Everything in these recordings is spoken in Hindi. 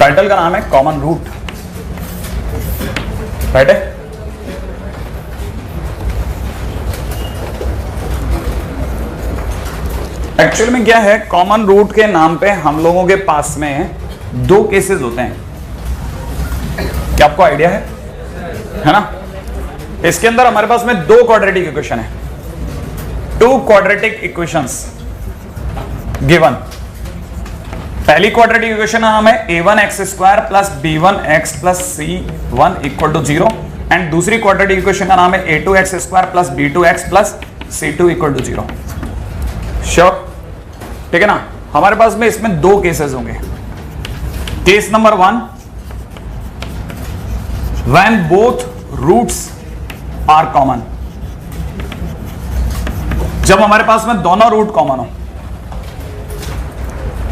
टाइटल का नाम है कॉमन रूट, राइट है। एक्चुअल में क्या है, कॉमन रूट के नाम पे हम लोगों के पास में दो केसेस होते हैं। क्या आपको आइडिया है ना? इसके अंदर हमारे पास में दो क्वाड्रेटिक इक्वेशन है, टू क्वाड्रेटिक इक्वेशंस गिवन। पहली क्वाड्रेटिक इक्वेशन का नाम है a1x² plus b1x plus c1 equal to 0 and दूसरी क्वाड्रेटिक इक्वेशन का नाम है a2x² plus b2x plus c2 equal to 0। Sure, ठीक है ना? हमारे पास में इसमें दो केसेस होंगे। Case number 1, when both roots are common, जब हमारे पास में दोनों रूट कॉमन हो।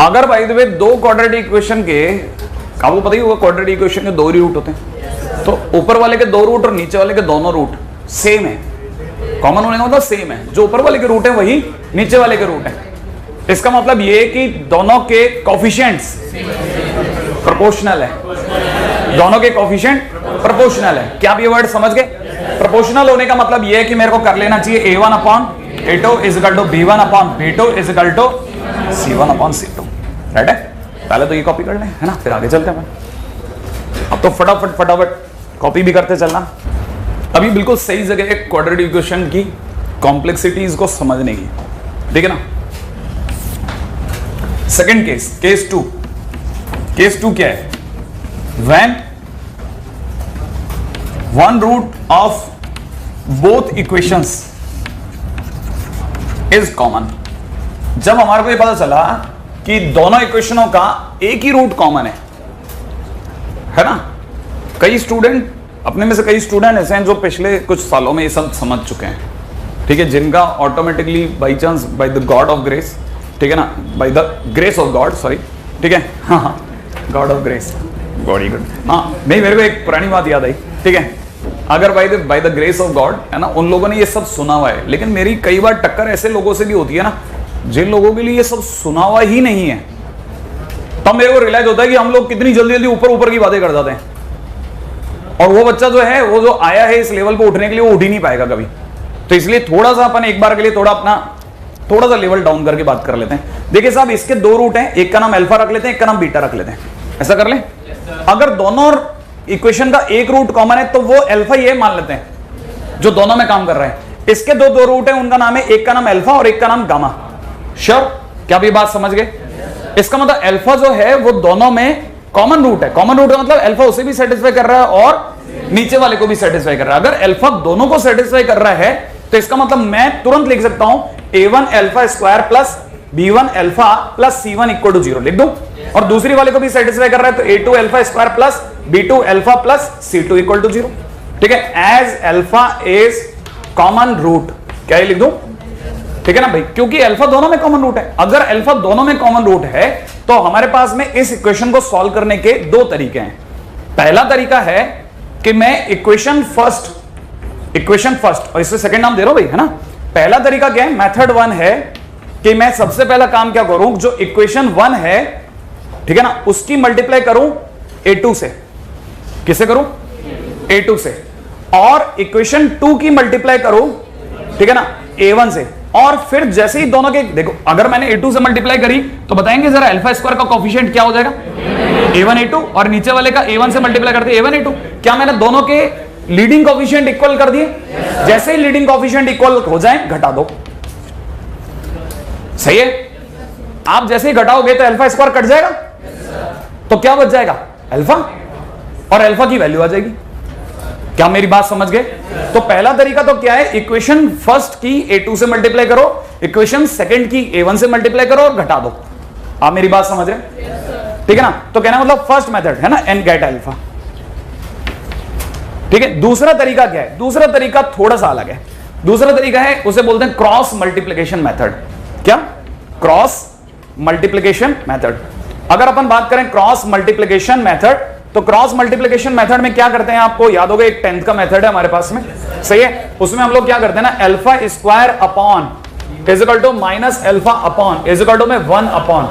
अगर बाय द वे दो क्वाड्रेटिक इक्वेशन के, आपको पता ही होगा क्वाड्रेटिक इक्वेशन के दो ही रूट होते हैं, तो ऊपर वाले के दो रूट और नीचे वाले के दोनों रूट सेम है। कॉमन होने का मतलब सेम है, जो ऊपर वाले के रूट है वही नीचे वाले के रूट है। इसका मतलब ये कि दोनों के कोफिशिएंट्स प्रोपोर्शनल है, दोनों के कोफिशिएंट प्रोपोर्शनल है। क्या आप ये वर्ड समझ गए? प्रोपोर्शनल होने का मतलब ये है कि मेरे को कर लेना चाहिए a1 upon a2 is equal to b1 upon b2 is equal to c1 upon c2, right है। पहले तो ये कॉपी कर लें, है ना, फिर आगे चलते हैं। अब तो फटाफट कॉपी भी करते चलना। अभी बिल्कुल सही जगह एक क्वाड्रेटिक इक्वेशन की कॉम्प्लेक्सिटीज को समझने की, ठीक है ना। Second case, case 2। केस 2 क्या है? When one root of both equations is common. जब हमारे को ये पता चला कि दोनों इक्वेशनों का एक ही रूट कॉमन है ना। कई स्टूडेंट, अपने में से कई स्टूडेंट ऐसे हैं जो पिछले कुछ सालों में ये सब समझ चुके हैं, ठीक है, जिनका automatically by chance, by the God of grace, ठीक है ना, by the grace of God, sorry, ठीक है, हाँ, God of grace, God he good, हाँ, नहीं, मेरे को एक पुरानी बात याद आई, ठीक है। अगर by the grace of God, है ना, उन लोगों ने ये सब सुना हुआ है, लेकिन मेरी कई बार टक्कर ऐसे लोगों से भी होती है ना, जिन लोगों के लिए ये सब सुना हुआ ही नहीं है। तब मेरे को रियलाइज होता है कि हम लोग कितनी जल्दी जल्दी ऊपर की बातें कर जाते हैं, और वो बच्चा जो है, वो जो आया है इस लेवल पे उठने के लिए, वो उठ ही नहीं पाएगा कभी। तो इसलिए थोड़ा सा अपन एक बार के लिए थोड़ा सा लेवल डाउन करके बात कर लेते हैं। देखिए साहब, इसके दो रूट हैं, एक का नाम अल्फा रख लेते हैं, एक का नाम बीटा रख लेते हैं, ऐसा कर लें। अगर दोनों इक्वेशन का एक रूट कॉमन है तो वो अल्फा ये मान लेते हैं जो दोनों में काम कर रहे हैं। इसके दो रूट हैं, उनका नाम है, एक का नाम अल्फा और एक का नाम गामा। श्योर, क्या आप ये बात समझ गए? इसका मतलब अल्फा जो है वो दोनों में कॉमन रूट है। कॉमन रूट का मतलब अल्फा उसे भी सेटिस्फाई कर रहा है और नीचे वाले को भी सेटिस्फाई कर रहा है। अगर अल्फा दोनों को सेटिस्फाई कर रहा है तो इसका मतलब मैं तुरंत लिख सकता हूं a1 alpha square plus b1 alpha plus c1 equal to 0 लिख दूं, और दूसरी वाले को भी सेटिस्फाई कर रहा है तो a2 alpha square plus b2 alpha plus c2 equal to 0, ठीक है। As alpha is common root, क्या ये लिख दूं? ठीक है ना भाई, क्योंकि अल्फा दोनों में कॉमन रूट है। अगर अल्फा दोनों में कॉमन रूट है तो हमारे पास में इस इक्वेशन को सॉल्व करने के दो तरीके हैं। पहला तरीका है कि मैं इक्वेशन फर्स्ट, और इससे सेकंड नाम दे रहा हूं भाई, है ना। पहला तरीका क्या है? मेथड 1 है कि मैं सबसे पहला काम क्या करूं, जो इक्वेशन 1 है, ठीक है ना, उसकी मल्टीप्लाई करूं a2 से। किसे करूं? a2 से। और इक्वेशन 2 की मल्टीप्लाई करूं, ठीक है ना, a1 से। और फिर जैसे ही दोनों के, देखो, अगर मैंने a2 से मल्टीप्लाई करी तो बताएंगे जरा अल्फा स्क्वायर का कोफिशिएंट क्या हो जाएगा? a1 a2, और नीचे वाले का a1 से मल्टीप्लाई करते a1 a2। क्या मैंने दोनों के लीडिंग कोफिशिएंट इक्वल कर दिए? जैसे ही लीडिंग कोफिशिएंट इक्वल हो जाए घटा दो, सही है। आप जैसे ही घटाओगे तो अल्फा स्क्वायर कट जाएगा, तो क्या बच जाएगा? अल्फा, और अल्फा की वैल्यू आ जाएगी। क्या मेरी बात समझ गए? तो पहला तरीका तो क्या है, इक्वेशन फर्स्ट की a2 से मल्टीप्लाई करो, इक्वेशन सेकंड की a1 से मल्टीप्लाई करो और घटा दो। आप मेरी बात समझ रहे हैं? ठीक है ना। तो कहना मतलब फर्स्ट मेथड है ना, एन गेट अल्फा, ठीक है। दूसरा तरीका क्या है? दूसरा तरीका थोड़ा सा अलग है। दूसरा तरीका है, उसे बोलते हैं क्रॉस मल्टीप्लिकेशन मेथड। क्या? Cross multiplication method. अगर अपन बात करें क्रॉस मल्टीप्लिकेशन मेथड, तो क्रॉस मल्टीप्लिकेशन मेथड में क्या करते हैं, आपको याद होगा, एक 10th का मेथड है हमारे पास में, सही है। उसमें हम लोग क्या करते हैं ना, alpha square upon is equal to minus alpha upon is equal to में 1 अपॉन,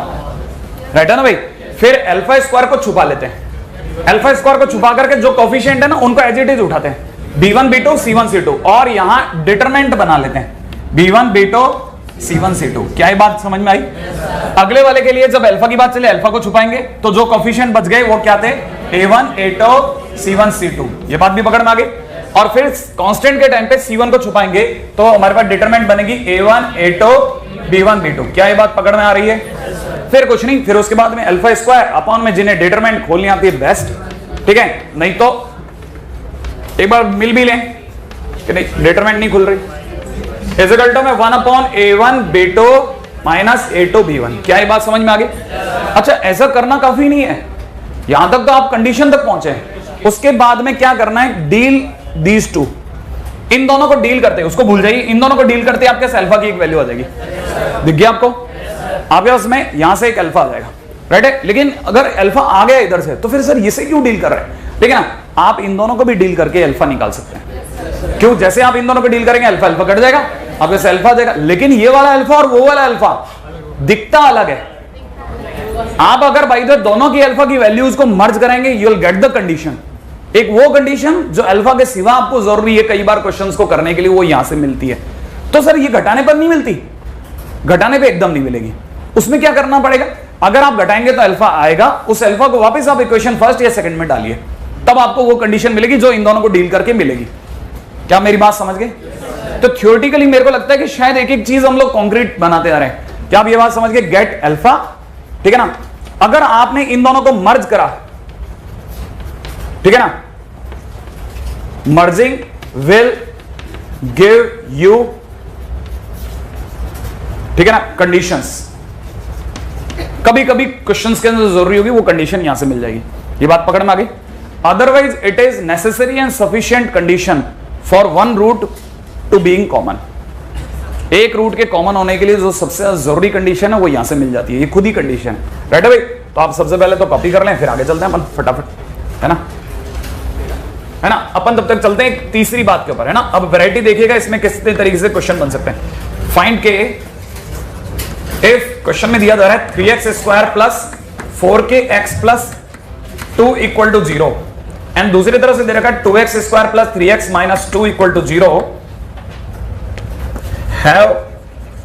राइट है ना भाई। फिर अल्फा स्क्वायर को छुपा लेते हैं। अल्फा स्क्वायर को छुपा करके जो कोफिशिएंट है ना उनको एज इट इज उठाते हैं, b1 b2 c1 c2, और यहां डिटरमिनेंट बना लेते हैं b1 b2 c1 c2। क्या ये बात समझ में आई? अगले वाले के लिए जब अल्फा की बात चले अल्फा को छुपाएंगे तो जो कोफिशिएंट बच गए वो क्या थे, a1 a2 c1 c2। ये बात भी पकड़ में आ गई। और फिर कांस्टेंट के टाइम पे c1 को छुपाएंगे तो हमारे पास डिटरमिनेंट बनेगी a1 a2 b1 b2। क्या ये बात पकड़ में आ रही है? फिर कुछ नहीं, फिर उसके बाद में अल्फा स्क्वायर अपॉन में जिन्हें डिटरमिनेंट खोलनी आती है बेस्ट, ठीक है, नहीं तो एक बार मिल भी लें कि नहीं डिटरमिनेंट नहीं खुल रही, इज इक्वल टू में 1 upon a1 b2 minus a2 b1। क्या ये बात समझ में आ गई? अच्छा, ऐसा करना काफी नहीं है, यहां तक तो आप कंडीशन तक पहुंचे हैं। उसके बाद में क्या करना है, डील दीज टू, इन दोनों को डील करते हैं, उसको भूल जाइए, इन दोनों को डील करते हैं आपके अल्फा की एक वैल्यू आ जाएगी, दिख गया आपको? आपके पास में यहां से एक अल्फा आ जाएगा, राइट है। लेकिन अगर अल्फा आ गया इधर से तो फिर सर इसे क्यों डील कर रहे हैं, ठीक है ना? आप इन दोनों को भी डील करके अल्फा निकाल सकते हैं। क्यों? जैसे आप इन दोनों को डील करेंगे अल्फा अल्फा कट जाएगा, आपके से अल्फा आ जाएगा। लेकिन ये वाला अल्फा और वो वाला अल्फा दिखता अलग है। आप अगर बाई द दोनों की अल्फा की वैल्यूज को मर्ज कराएंगे you will get the condition, एक वो कंडीशन जो अल्फा के सिवा आपको जरूरी है कई बार क्वेश्चंस को करने के लिए, वो यहां से मिलती है। तो सर ये घटाने पर नहीं मिलती, घटाने पे एकदम नहीं मिलेगी। उसमें क्या करना पड़ेगा, अगर आप घटाएंगे तो अल्फा आएगा, उस अल्फा को वापस आप इक्वेशन फर्स्ट या सेकंड में डालिए, तब आपको वो कंडीशन मिलेगी जो इन दोनों को डील करके मिलेगी। क्या मेरी बात समझ गए? तो थ्योरेटिकली मेरे को लगता है कि शायद एक एक चीज हम लोग कॉन्क्रीट बनाते आ रहे हैं। क्या आप ये बात समझ गए? गेट अल्फा, ठीक है ना? अगर आपने इन दोनों को मर्ज करा, ठीक है ना, मर्जिंग विल गिव यू, ठीक है ना, कंडीशंस। कभी कभी क्वेश्चंस के अंदर जरूरी होगी वो कंडीशन यहां से मिल जाएगी। ये बात पकड़ में आ गई? Otherwise it is necessary and sufficient condition for one root to being common. एक रूट के कॉमन होने के लिए जो सबसे जरूरी कंडीशन है वो यहां से मिल जाती है, ये खुद ही कंडीशन है, राइट है भाई? तो आप सबसे पहले तो कॉपी कर लें, फिर आगे चलते हैं अपन फटाफट, है ना, है ना? अपन तब तक चलते हैं एक तीसरी बात के ऊपर, है ना? अब वैरायटी देखिएगा इसमें किस तरीके से क्वेश्चन बन सकते हैं। फाइंड के इफ क्वेश्चन में दिया जा रहा है 3x square plus 4kx plus 2 equal to 0, and दूसरी तरफ से दे रखा है 2x square plus 3x minus 2 equal to 0 have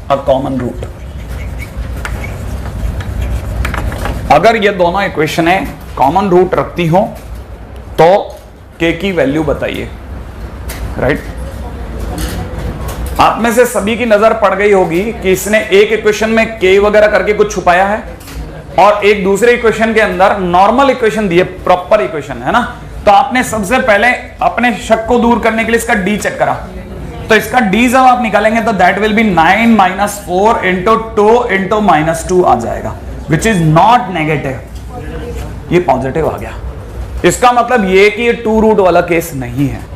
a common root. अगर ये दोनों इक्वेशनें कॉमन रूट रखती हो तो k की वैल्यू बताइए, राइट? आप में से सभी की नजर पड़ गई होगी कि इसने एक इक्वेशन में k वगैरह करके कुछ छुपाया है और एक दूसरे इक्वेशन के अंदर नॉर्मल इक्वेशन दी है, प्रॉपर इक्वेशन, है ना? तो आपने सबसे पहले अपने शक को दूर करने के लिए इसका d चेक करा, तो इसका d जब आप निकालेंगे तो that will be 9 minus 4 into 2 into minus 2 आ जाएगा, विच इज नॉट नेगेटिव, ये पॉजिटिव आ गया। इसका मतलब ये कि ये 2 रूट वाला केस नहीं है।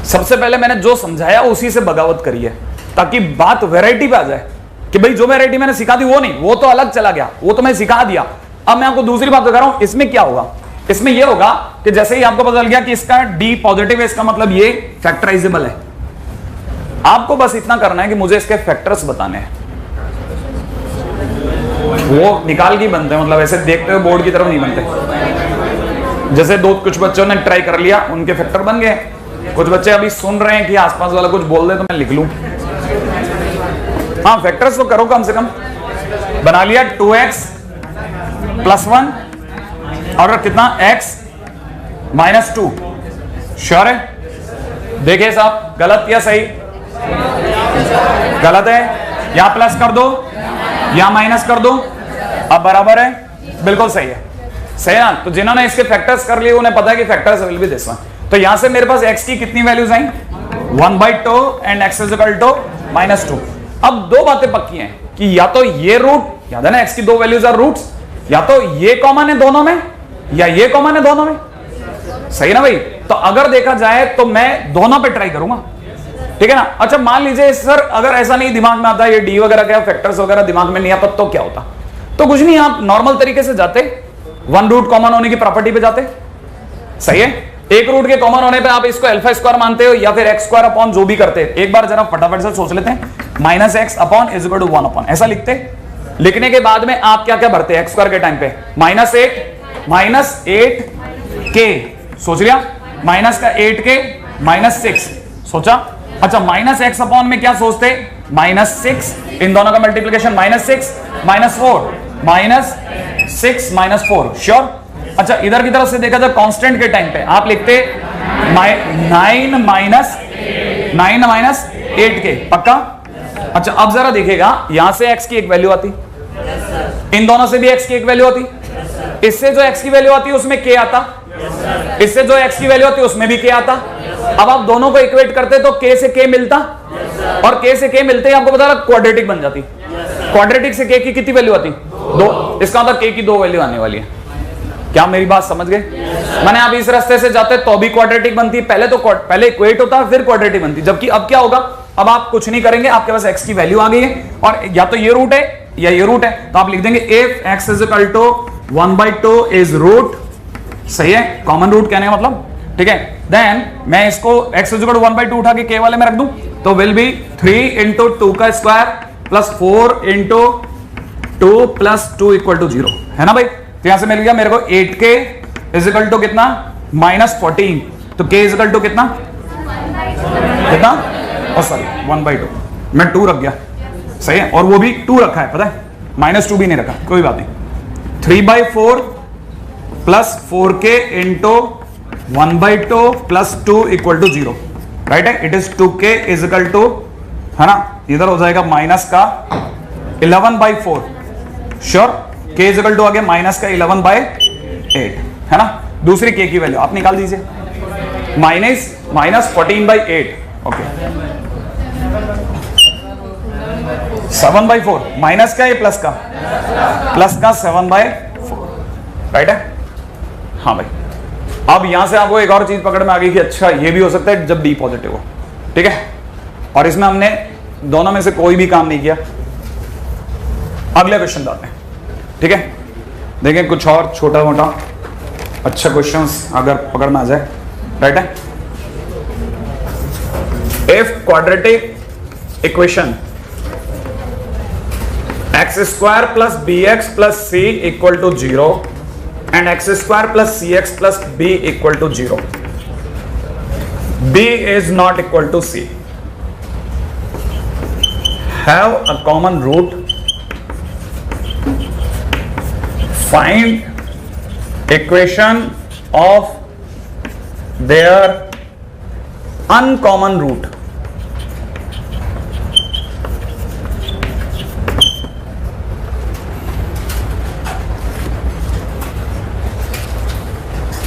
सबसे पहले मैंने जो समझाया उसी से बगावत करी है ताकि बात वैरायटी पे आ जाए कि भाई जो वैरायटी मैंने सिखा दी वो नहीं, वो तो अलग चला गया, वो तो मैं सिखा दिया। अब मैं आपको दूसरी बात बता रहा हूं, इसमें क्या होगा, इसमें यह होगा कि जैसे ही आपको पता चल गया कि इसका d पॉजिटिव है, इसका मतलब ये फैक्टराइजेबल है। आपको बस इतना करना है कि मुझे इसके फैक्टर्स बताने हैं, वो निकाल के बनते हैं, मतलब ऐसे देखते हुए बोर्ड की तरफ नहीं बनते। जैसे कुछ बच्चों ने ट्राई कर लिया, उनके फैक्टर बन गए। कुछ बच्चे अभी सुन रहे हैं कि आसपास वाला कुछ बोल दे तो मैं लिख लूं। हाँ, फैक्टर्स तो करो, कम से कम बना लिया 2x प्लस 1 और कितना x माइनस 2। श्योर है? देखिए साहब, गलत या सही? गलत है। यहां प्लस कर दो, यहां माइनस कर दो, अब बराबर है, बिल्कुल सही है, सही ना? तो जिन्होंने इसके फैक्टर्स कर लिए उन्हें पता है कि factors will be this one. तो यहां से मेरे पास x की कितनी वैल्यूज आई? 1/2 and x is equal to -2। अब दो बातें पक्की हैं कि या तो ये रूट, याद है ना x की दो वैल्यूज आर रूट्स, या तो ये कॉमन है दोनों में या ये कॉमन है दोनों में, सही ना भाई? तो अगर देखा जाए तो मैं दोनों पे ट्राई करूंगा, ठीक है ना? अच्छा, मान लीजिए सर अगर ऐसा नहीं दिमाग में आता, ये डी वगैरह क्या फैक्टर्स वगैरह दिमाग में नहीं आता, तो क्या होता? तो कुछ नहीं, आप नॉर्मल तरीके से जाते, वन रूट कॉमन होने की प्रॉपर्टी पे जाते, सही है? एक रूट के कॉमन होने पे आप इसको अल्फा स्क्वायर मानते हो या फिर एक्स स्क्वायर अपॉन जो भी करते हैं। एक बार जरा फटाफट से सोच लेते हैं, -x upon is equal to 1 upon, ऐसा लिखते, लिखने के बाद में आप क्या क्या भरते हैं एक्स स्क्वायर के टाइम पे? -8 के, सोच लिया, माइनस का 8 के -6 सोचा। अच्छा, -x अपॉन में क्या सोचते? -6, इन दोनों का मल्टीप्लिकेशन -6 -4, -6 -4, श्योर। अच्छा, इधर की तरफ से देखा जाए कांस्टेंट के टाइम पे आप लिखते 9 माइनस 8 के, पक्का। अच्छा, अब जरा देखिएगा, यहां से x की एक वैल्यू आती, इन दोनों से भी x की एक वैल्यू आती, इससे जो x की वैल्यू आती है उसमें k आता, इससे जो x की वैल्यू आती है उसमें भी k आता। अब आप दोनों को इक्वेट करते तो k से k मिलता, और k से k मिलते ही आपको पता लगा क्वाड्रेटिक बन जाती। क्वाड्रेटिक से k की कितनी वैल्यू आती? 2। इसका मतलब k की 2 वैल्यू आने वाली है। क्या मेरी बात समझ गए? मैंने आप इस रास्ते से जाते तो भी क्वाड्रेटिक बनती, पहले इक्वेट होता फिर क्वाड्रेटिक बनती। जबकि अब क्या होगा, अब आप कुछ नहीं करेंगे, आपके पास x की वैल्यू आ गई है, और या तो ये रूट है या ये रूट है, तो आप लिख देंगे if x is equal to 1/2 is root, सही है, कॉमन रूट कहने का मतलब, ठीक है। देन मैं इसको x इज इक्वल टू 1/2 उठा के k वाले में रख दूं तो विल बी 3 × 2 का square plus 4 × 2 plus 2 equal to 0, है ना भाई। तो यहां से मिल गया मेरे को 8k इज इक्वल टू कितना? -14। तो k इज इक्वल टू कितना कितना? सॉरी 1/2, मैं 2 रख गया, सही है, और वो भी 2 रखा है, पता है, -2 भी नहीं रखा, कोई बात नहीं। 3/4 plus 4k × 1/2 plus 2 equal to 0, right है। It is 2k is equal to, है ना, इधर हो जाएगा माइनस का 11/4, sure. k is equal to आ गया माइनस का 11/8, है ना। दूसरी k की वैल्यू आप निकाल दीजिए, -14/8, ओके, 7/4, माइनस का या प्लस का? प्लस का 7/4, राइट है। हाँ भाई, अब यहां से आपको एक और चीज पकड़ में आ गई कि अच्छा ये भी हो सकता है जब b पॉजिटिव हो, ठीक है। और इसमें हमने दोनों में से कोई भी काम नहीं किया। अगले क्वेश्चन आते हैं, ठीक है। देखें कुछ और छोटा मोटा अच्छा क्वेश्चंस अगर पकड़ में आ जाए, राइट है। If quadratic equation x² plus bx plus c equal to 0 and x² plus cx plus b equal to 0, b is not equal to c, have a common root, find equation of their uncommon root।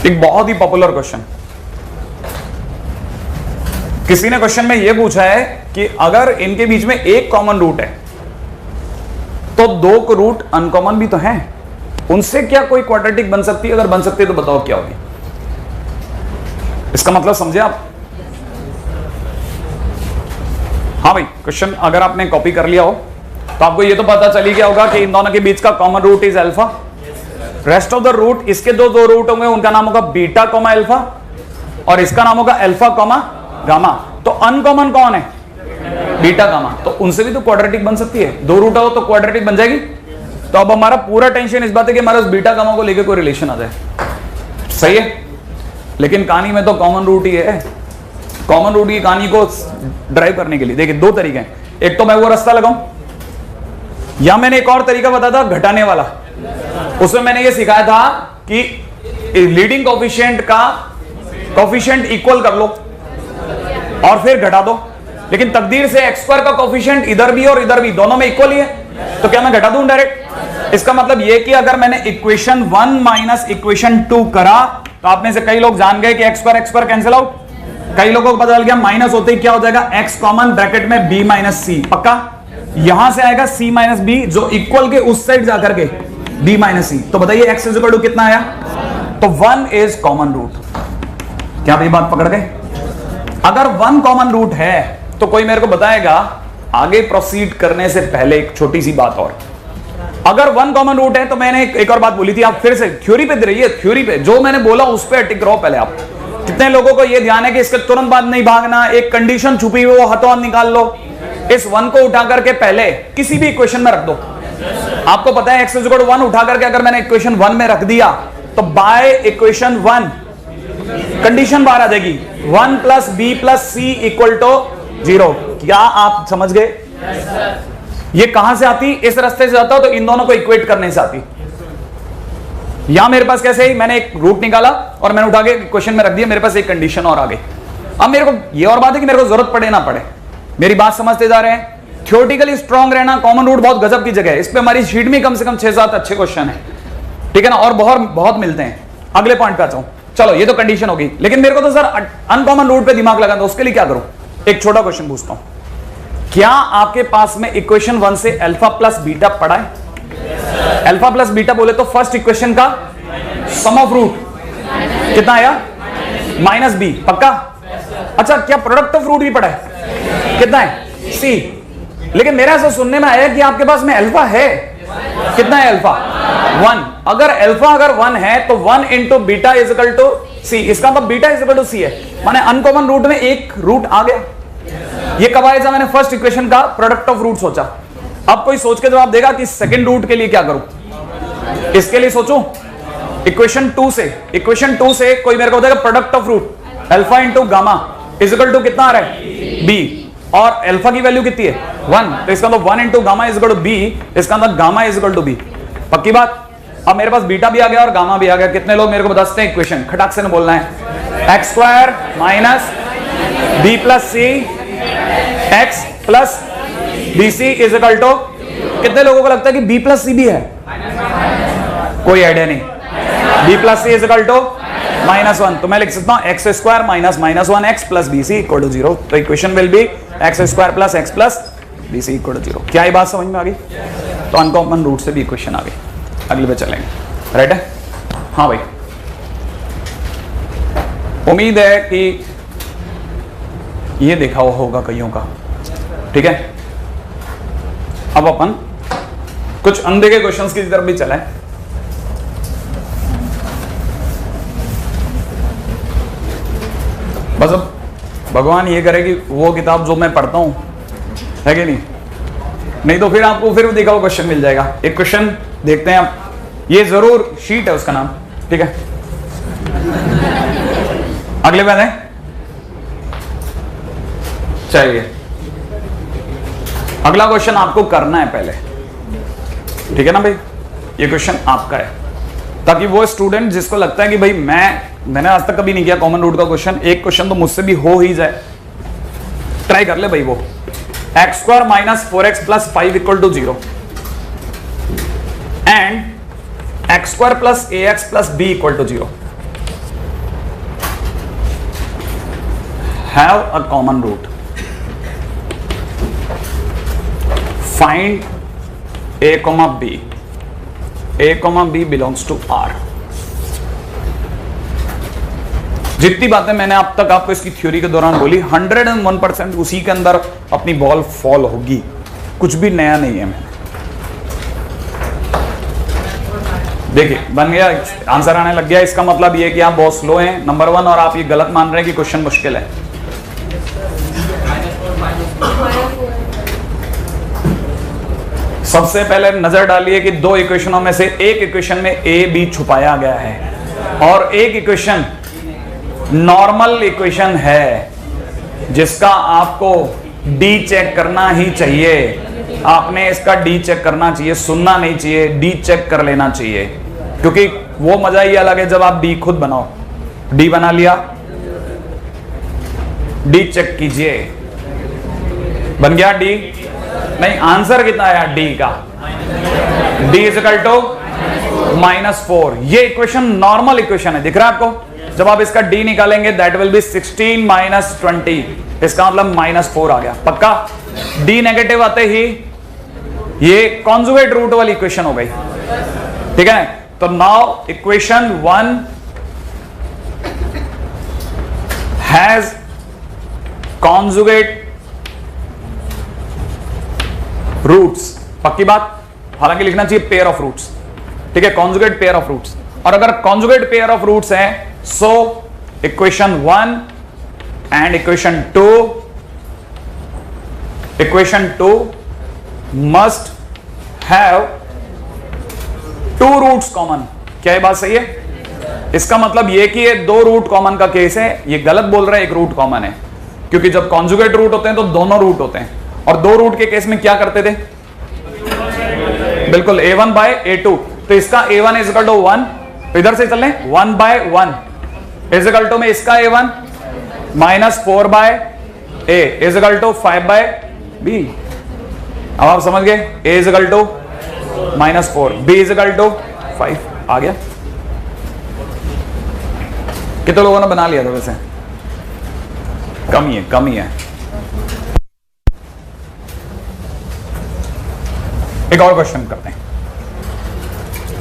एक बहुत ही पॉपुलर क्वेश्चन, किसी ने क्वेश्चन में यह पूछा है कि अगर इनके बीच में एक कॉमन रूट है तो 2 रूट अनकॉमन भी तो हैं, उनसे क्या कोई क्वाड्रेटिक बन सकती है? अगर बन सकती है तो बताओ क्या होगी। इसका मतलब समझे आप? हाँ भाई, क्वेश्चन अगर आपने कॉपी कर लिया हो तो आपको ये तो पता चली गया होगा कि इन दोनों के बीच का common root is alpha. Rest of the root, इसके दो रूट होंगे, उनका नाम होगा बीटा कॉमा अल्फा, और इसका नाम होगा अल्फा कॉमा गामा। तो अनकॉमन कौन है? Beta gamma. तो उनसे भी तो क्वाड्रेटिक बन सकती है, 2 रूट हो तो क्वाड्रेटिक बन जाएगी। तो अब हमारा पूरा टेंशन इस बात है कि हमारा बीटा गामा को लेकर कोई रिलेशन आ जाए, सही है। लेकिन कहानी में तो कॉमन रूट ही है। कॉमन रूट की कहानी को ड्राइव करने के लिए देखिए 2 तरीके हैं। एक तो मैं वो रास्ता लगाऊं, या मैंने एक और तरीका बताया था घटाने वाला। उसमें मैंने ये सिखाया था कि लीडिंग कोफिशिएंट का कोफिशिएंट इक्वल कर लो और फिर घटा दो। लेकिन तकदीर से x² का कोफिशिएंट इधर भी और इधर भी दोनों में इक्वल ही है, तो क्या मैं घटा दूं डायरेक्ट? इसका मतलब ये कि अगर मैंने इक्वेशन 1 माइनस इक्वेशन 2 करा तो आप में से कई लोग जान गए कि x² कैंसिल आउट। कई लोगों को पता चल गया माइनस होते ही क्या हो जाएगा, x कॉमन, ब्रैकेट में b माइनस c, पक्का। यहां से आएगा c माइनस b जो इक्वल के उस साइड जाकर के b माइनस c। तो बताइए x इज इक्वल टू कितना आया? तो 1 इज कॉमन रूट। क्या आप ये बात पकड़ गए? अगर 1 कॉमन रूट है तो कोई मेरे को बताएगा आगे प्रोसीड करने से पहले एक छोटी सी बात और। अगर 1 कॉमन रूट है तो मैंने एक और बात बोली थी, आप फिर से थ्योरी पे रहिए, थ्योरी पे जो मैंने बोला उस पे टिक रहो पहले आप। कितने लोगों को यह ध्यान है कि इसके तुरंत बाद नहीं भागना, एक कंडीशन छुपी हुई वो हाथों हाथ निकाल लो। इस 1 को उठा करके पहले किसी भी इक्वेशन में रख दो, आपको पता है x इज इक्वल टू 1 उठा करके अगर मैंने इक्वेशन 1 में रख दिया तो बाय इक्वेशन 1 कंडीशन बाहर आ जाएगी 1 plus b plus c equal to 0। क्या आप समझ गए? ये कहां से आती? इस रास्ते से आता हो तो इन दोनों को इक्वेट करने से आती। यहां मेरे पास कैसे ही मैंने एक रूट निकाला और मैंने उठा के क्वेश्चन में रख दिया, मेरे पास एक कंडीशन और आ गई। अब मेरे को ये और बात है कि मेरे को जरूरत पड़े ना पड़े, मेरी बात समझते जा रहे हैं? थ्योरेटिकली स्ट्रांग रहना, कॉमन रूट बहुत गजब की जगह है। इस पे हमारी शीट में कम से कम 6-7 अच्छे क्वेश्चन है, ठीक है ना, और बहुत मिलते हैं। अगले पॉइंट पे आता हूं। चलो ये तो कंडीशन होगी, लेकिन मेरे को तो सर अनकॉमन रूट पे दिमाग लगाना, उसके लिए क्या करूं? एक छोटा क्वेश्चन पूछता हूं, क्या आपके पास में इक्वेशन 1 से अल्फा प्लस बीटा पढ़ा है? अल्फा प्लस बीटा बोले तो फर्स्ट इक्वेशन का सम ऑफ रूट कितना आया? माइनस बी, पक्का? अच्छा, क्या प्रोडक्ट ऑफ रूट भी पढ़ा है? कितना है? सी। लेकिन मेरा ऐसा सुनने में आया कि आपके पास में अल्फा है, कितना है अल्फा? 1। अगर अल्फा 1 है तो 1 into beta is equal to C, इसका मतलब beta is equal to C है, माने अनकॉमन रूट में एक रूट आ गया। ये कब आया? मैंने फर्स्ट इक्वेशन का प्रोडक्ट ऑफ रूट सोचा। अब कोई सोच के जवाब देगा कि सेकंड रूट के लिए क्या करूं? इसके लिए सोचूं इक्वेशन 2 से कोई मेरे को बताएगा product of root alpha into gamma is equal to कितना आ रहा है? बी। और अल्फा की वैल्यू कितनी है? 1, तो इसका मतलब 1 into gamma is equal to b, इसका मतलब gamma is equal to b. पक्की बात? अब मेरे पास बीटा भी आ गया और गामा भी आ गया। कितने लोग मेरे को बता सकते हैं इक्वेशन? खटाक से बोलना है। X square minus b plus c x plus b c is equal to, कितने लोगों को लगता है कि बी प्लस सी भी है? कोई आइडिया नहीं। B plus c is equal to -1, तो मैं लिख सकता हूं x square minus -1 x plus b c equal to 0। तो equation will be x square plus x plus b c equal to 0। क्या ये बात समझ में आ गई? तो अनकॉमन रूट से भी इक्वेशन आ गई। अगले पे चलेंगे, राइट है? हाँ भाई, उम्मीद है कि ये देखा हुआ होगा कईयों का, ठीक है? अब अपन कुछ अनदेखे क्वेश्चंस की तरफ भी चलें। बस अब भगवान ये करे कि वो किताब जो मैं पढ़ता हूं है कि नहीं तो फिर आपको फिर देखा हुआ क्वेश्चन मिल जाएगा। एक क्वेश्चन देखते हैं आप, ये जरूर शीट है उसका नाम, ठीक है? अगले बार है, चलिए अगला क्वेश्चन आपको करना है पहले, ठीक है ना भाई? ये क्वेश्चन आपका है, ताकि वो स्टूडेंट जिसको लगता है कि भाई मैंने आज तक कभी नहीं किया कॉमन रूट का क्वेश्चन, एक क्वेश्चन तो मुझसे भी हो ही जाए, ट्राई कर ले भाई। वो x square minus 4x plus 5 equal to 0 and x square plus ax plus b equal to 0 have a common root, find a, b, a, b belongs to R। जितनी बातें मैंने अब तक आपको इसकी थ्योरी के दौरान बोली 101% उसी के अंदर अपनी बॉल फॉल होगी, कुछ भी नया नहीं है। मैंने देखिए बन गया, आंसर आने लग गया। इसका मतलब ये कि आप बहुत स्लो हैं, नंबर 1, और आप ये गलत मान रहे हैं कि क्वेश्चन मुश्किल है। सबसे पहले नजर डालिए कि दो इक्वेशनों में से एक इक्वेशन में ए बी छुपाया गया है और एक इक्वेशन नॉर्मल इक्वेशन है जिसका आपको डी चेक करना ही चाहिए। आपने इसका डी चेक करना चाहिए, सुनना नहीं चाहिए, डी चेक कर लेना चाहिए, क्योंकि वो मजा ही अलग है जब आप डी खुद बनाओ। डी बना लिया, डी चेक कीजिए, बन गया डी। नहीं, आंसर कितना आया डी का? D is equal to -4। ये इक्वेशन नॉर्मल इक्वेशन है, दिख रहा है आपको? जब आप इसका डी निकालेंगे दैट विल बी 16 माइनस 20, इसका मतलब -4 आ गया। पक्का? डी नेगेटिव आते ही ये कॉन्जुगेट रूट वाली इक्वेशन हो गई, ठीक है? तो now equation 1 has conjugate roots. पक्की बात? हालांकि लिखना चाहिए पेयर ऑफ रूट्स, ठीक है? Conjugate pair of roots. और अगर कॉन्जुगेट पेयर ऑफ रूट्स हैं so equation 1 and equation 2 must have two roots common. क्या ये बात सही है? इसका मतलब ये कि ये दो रूट कॉमन का केस है, ये गलत बोल रहा है, एक रूट कॉमन है, क्योंकि जब कॉन्जुगेट रूट होते हैं तो दोनों रूट होते हैं, और दो रूट के केस में क्या करते थे? बिल्कुल a1 बाय a2। तो इसका a1 इज इक्वल टू 1, तो इधर से चलें 1 बाय 1 इज इक्वल टू में इसका a1 minus 4 by a is equal to 5 by b। अब आप समझ गए, a is equal to minus 4, b is equal to 5। आ गया? कितने लोगों ने बना लिया था वैसे? कम ही है। एक और क्वेश्चन करते हैं,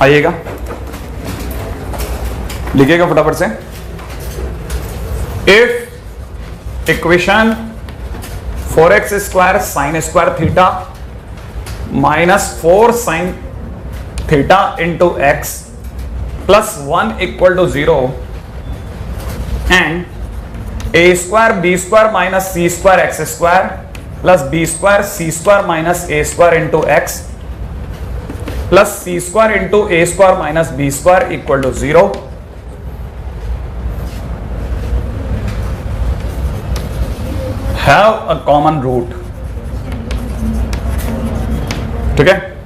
आइएगा, लिखिएगा फटाफट से। If equation 4x square sine square theta minus 4 sine theta into x plus 1 equal to 0 and a square b square minus c square x square plus b square c square minus a square into x plus c square into a square minus b square equal to 0, have a common root. ठीक है?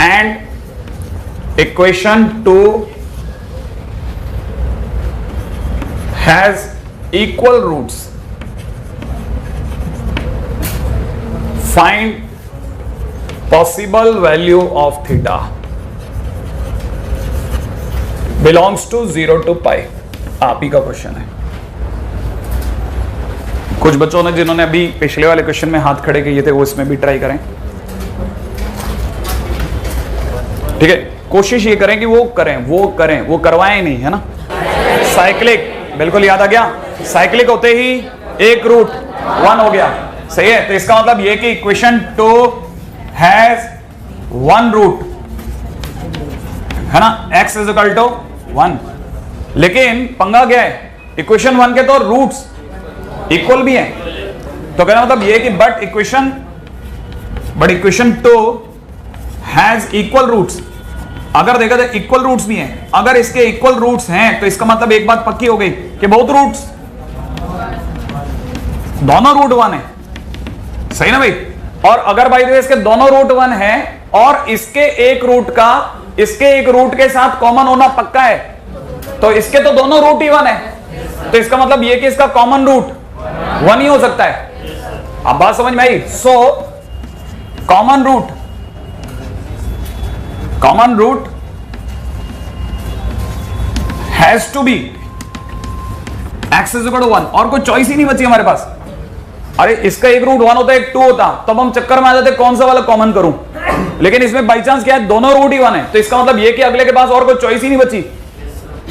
And equation 2 has equal roots, find possible value of theta belongs to 0 to pi। आप ही का क्वेश्चन है। कुछ बच्चों ने जिन्होंने अभी पिछले वाले क्वेश्चन में हाथ खड़े किए थे वो इसमें भी ट्राई करें। ठीक है? कोशिश ये करें कि वो करवाएं नहीं, है ना? साइक्लिक, बिल्कुल याद आ गया, साइक्लिक होते ही एक रूट 1 हो गया। सही है? तो इसका मतलब ये कि इक्वेशन 2 हैज 1 रूट, है ना? x is equal to 1। लेकिन पंगा क्या है, इक्वेशन 1 के तो रूट्स इक्वल भी हैं, तो कहना मतलब ये कि but equation 2 has equal roots. अगर देखा तो इक्वल रूट्स भी हैं, अगर इसके इक्वल रूट्स हैं तो इसका मतलब एक बात पक्की हो गई कि बहुत रूट्स, दोनों रूट 1 है। सही ना भाई? और अगर भाई इसके दोनों रूट 1 है और इसके एक रूट के साथ कॉमन होना पक्का है, तो इसके तो दोनों रूट ही 1 है, तो इसका मतलब ये कि इसका कॉमन रूट 1 ही हो सकता है। अब बात समझ में आई? So common root has to be x is equal to 1, और कोई चॉइस ही नहीं बची हमारे पास। अरे इसका एक रूट 1 होता, एक 2 होता, तब हम चक्कर में आ जाते कौन सा वाला कॉमन करूं, लेकिन इसमें बाई चांस क्या है, दोनों रूट ही 1 है, तो इसका मतलब ये कि अगले के पास और कोई चॉइस ही नहीं बची।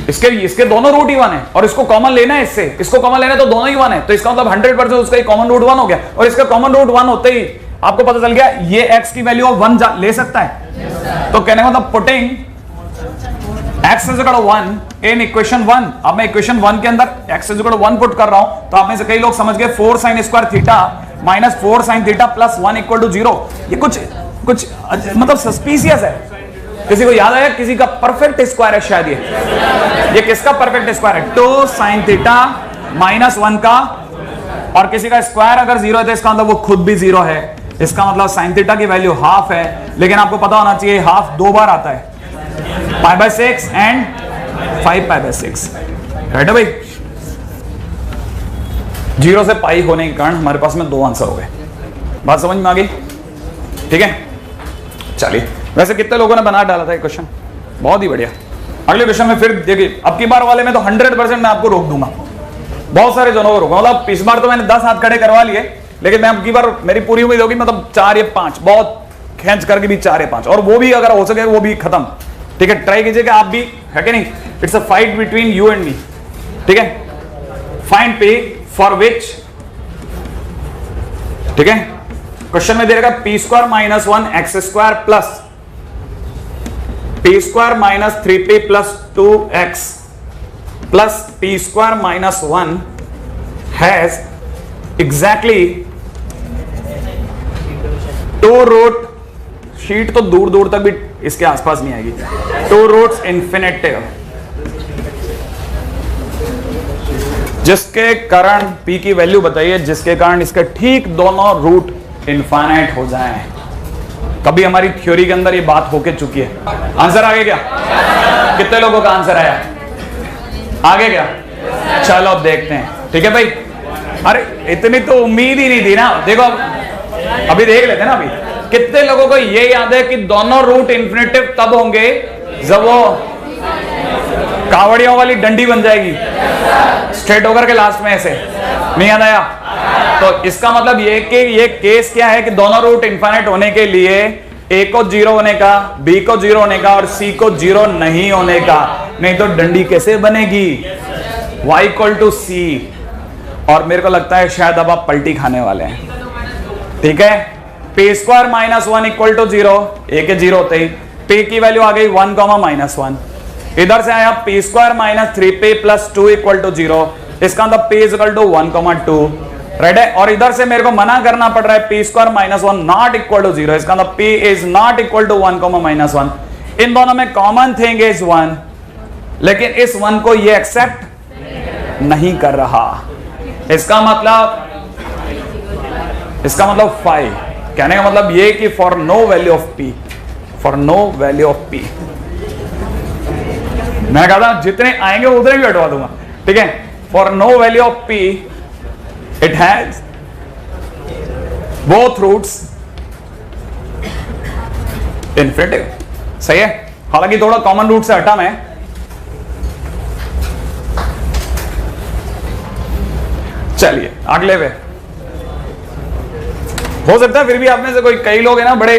इसके दोनों रूट ही 1 है और इसको कॉमन लेना है, इसको कॉमन लेना है, तो दोनों ही 1 है, तो इसका मतलब 100% उसका कॉमन रूट 1 हो गया। और इसका कॉमन रूट 1 होते ही आपको पता चल गया ये x की वैल्यू 1 ले सकता है। तो कहने का मतलब putting x is equal to 1 in equation 1। अब मैं इक्वेशन 1 के अंदर x is equal to 1 put कर रहा हूं, तो आप में से कई लोग समझ गए 4 sin square theta minus 4 sin theta plus 1 equal to 0। ये कुछ मतलब सस्पिशियस है। किसी को याद आया? किसी का परफेक्ट स्क्वायर है शायद ये किसका परफेक्ट स्क्वायर है? 2 sin थीटा माइनस 1 का, और किसी का स्क्वायर अगर 0 है तो इसका मतलब वो खुद भी 0 है। इसका मतलब sin थीटा की वैल्यू हाफ है, लेकिन आपको पता होना चाहिए हाफ 2 बार आता है, π/6 एंड 5π/6, राइट है भाई? 0 से पाई होने के कारण हमारे पास में 2 आंसर हो गए। बात समझ में आ गई? ठीक है, चलिए। वैसे कितने लोगों ने बना डाला था ये क्वेश्चन? बहुत ही बढ़िया। अगले क्वेश्चन में फिर देखिए, अब की बार वाले में तो 100% मैं आपको रोक दूंगा। बहुत सारे जनों को रोका, मतलब इस बार तो मैंने 10 हाथ खड़े करवा लिए, लेकिन मैं अब की बार मेरी पूरी उम्मीद होगी मतलब 4 या 5, बहुत खींच करके भी 4 या 5, और वो भी अगर हो सके वो भी खत्म। ठीक है, ट्राई कीजिएगा आप भी, है कि नहीं? It's a fight between you and me. ठीक है, फाइंड p फॉर विच, ठीक है, क्वेश्चन में दे रहेगा p square minus 1 x square plus p square minus 3p plus 2x plus p square minus 1 has exactly 2 root, शीट तो दूर दूर तक भी इसके आसपास नहीं आएगी। टू रूट्स इन्फिनिटिव, जिसके कारण p की वैल्यू बताइए जिसके कारण इसके ठीक दोनों रूट इनफाइनाइट हो जाएं। कभी हमारी थ्योरी के अंदर ये बात होके चुकी है। आंसर आगे क्या? कितने लोगों का आंसर आया? आगे क्या? चलो अब देखते हैं। ठीक है भाई, अरे इतनी तो उम्मीद ही नहीं थी ना। देखो अभी देख लेते हैं ना। अभी कितने लोगों को ये याद है कि दोनों रूट इन्फिनिटिव तब होंगे जब वो कावड़ियों वाली डंडी बन जाएगी स्ट्रेट होकर के लास्ट में ऐसे। नहीं याद आया? तो इसका मतलब ये कि ये केस क्या है कि दोनों रूट इनफाइनाइट होने के लिए ए को 0 होने का, बी को 0 होने का और सी को 0 नहीं होने का, नहीं तो डंडी कैसे बनेगी? y = c। और मेरे को लगता है शायद अब आप पलटी खाने वाले हैं। ठीक है, p² - 1 = 0, a के 0 होते ही p की वैल्यू आ गई 1, -1। इधर से आया p² - 3p + 2 = 0। इसका मतलब p = 1, 2। राइट है। और इधर से मेरे को मना करना पड़ रहा है p² - 1 नॉट इक्वल टू 0। इसका मतलब p is not equal to 1, -1। इन दोनों में कॉमन थिंग इज 1, लेकिन इस 1 को ये एक्सेप्ट नहीं कर रहा। इसका मतलब 5। कहने का मतलब ये कि for no value of p, for no value of p, मैं कहता जितने आएंगे उतने भी हटवा दूंगा। ठीक है, for no value of p it has both roots infinitive। सही है, हालांकि थोड़ा कॉमन रूट से हटा मैं। चलिए अगले पे। हो सकता है फिर भी आप में से कोई कई लोग हैं ना बड़े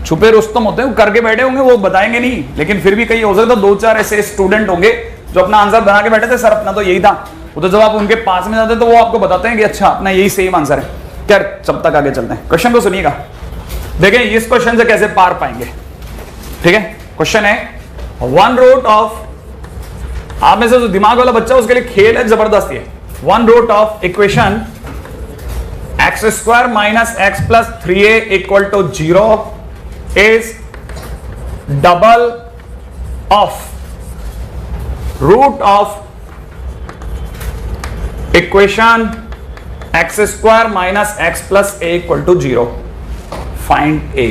छुपे रुस्तम होते हैं, वो करके बैठे होंगे, वो बताएंगे नहीं, लेकिन फिर भी कई हो सकता है 2-4 ऐसे स्टूडेंट होंगे जो अपना आंसर बना के बैठे थे, सर अपना तो यही था। वो तो जब आप उनके पास में जाते तो वो आपको बताते हैं कि अच्छा अपना यही सेम आंसर है। क्या, जब तक आगे चलते हैं, क्वेश्चन को सुनिएगा। देखें इस क्वेश्चन से कैसे पार पाएंगे। ठीक है, क्वेश्चन है 1 रूट ऑफ, आप में से जो दिमाग वाला बच्चा उसके लिए खेल है जबरदस्त। ये 1 root of equation x² - x + 3a = 0 is double of root of equation x² - x + a = 0। find a।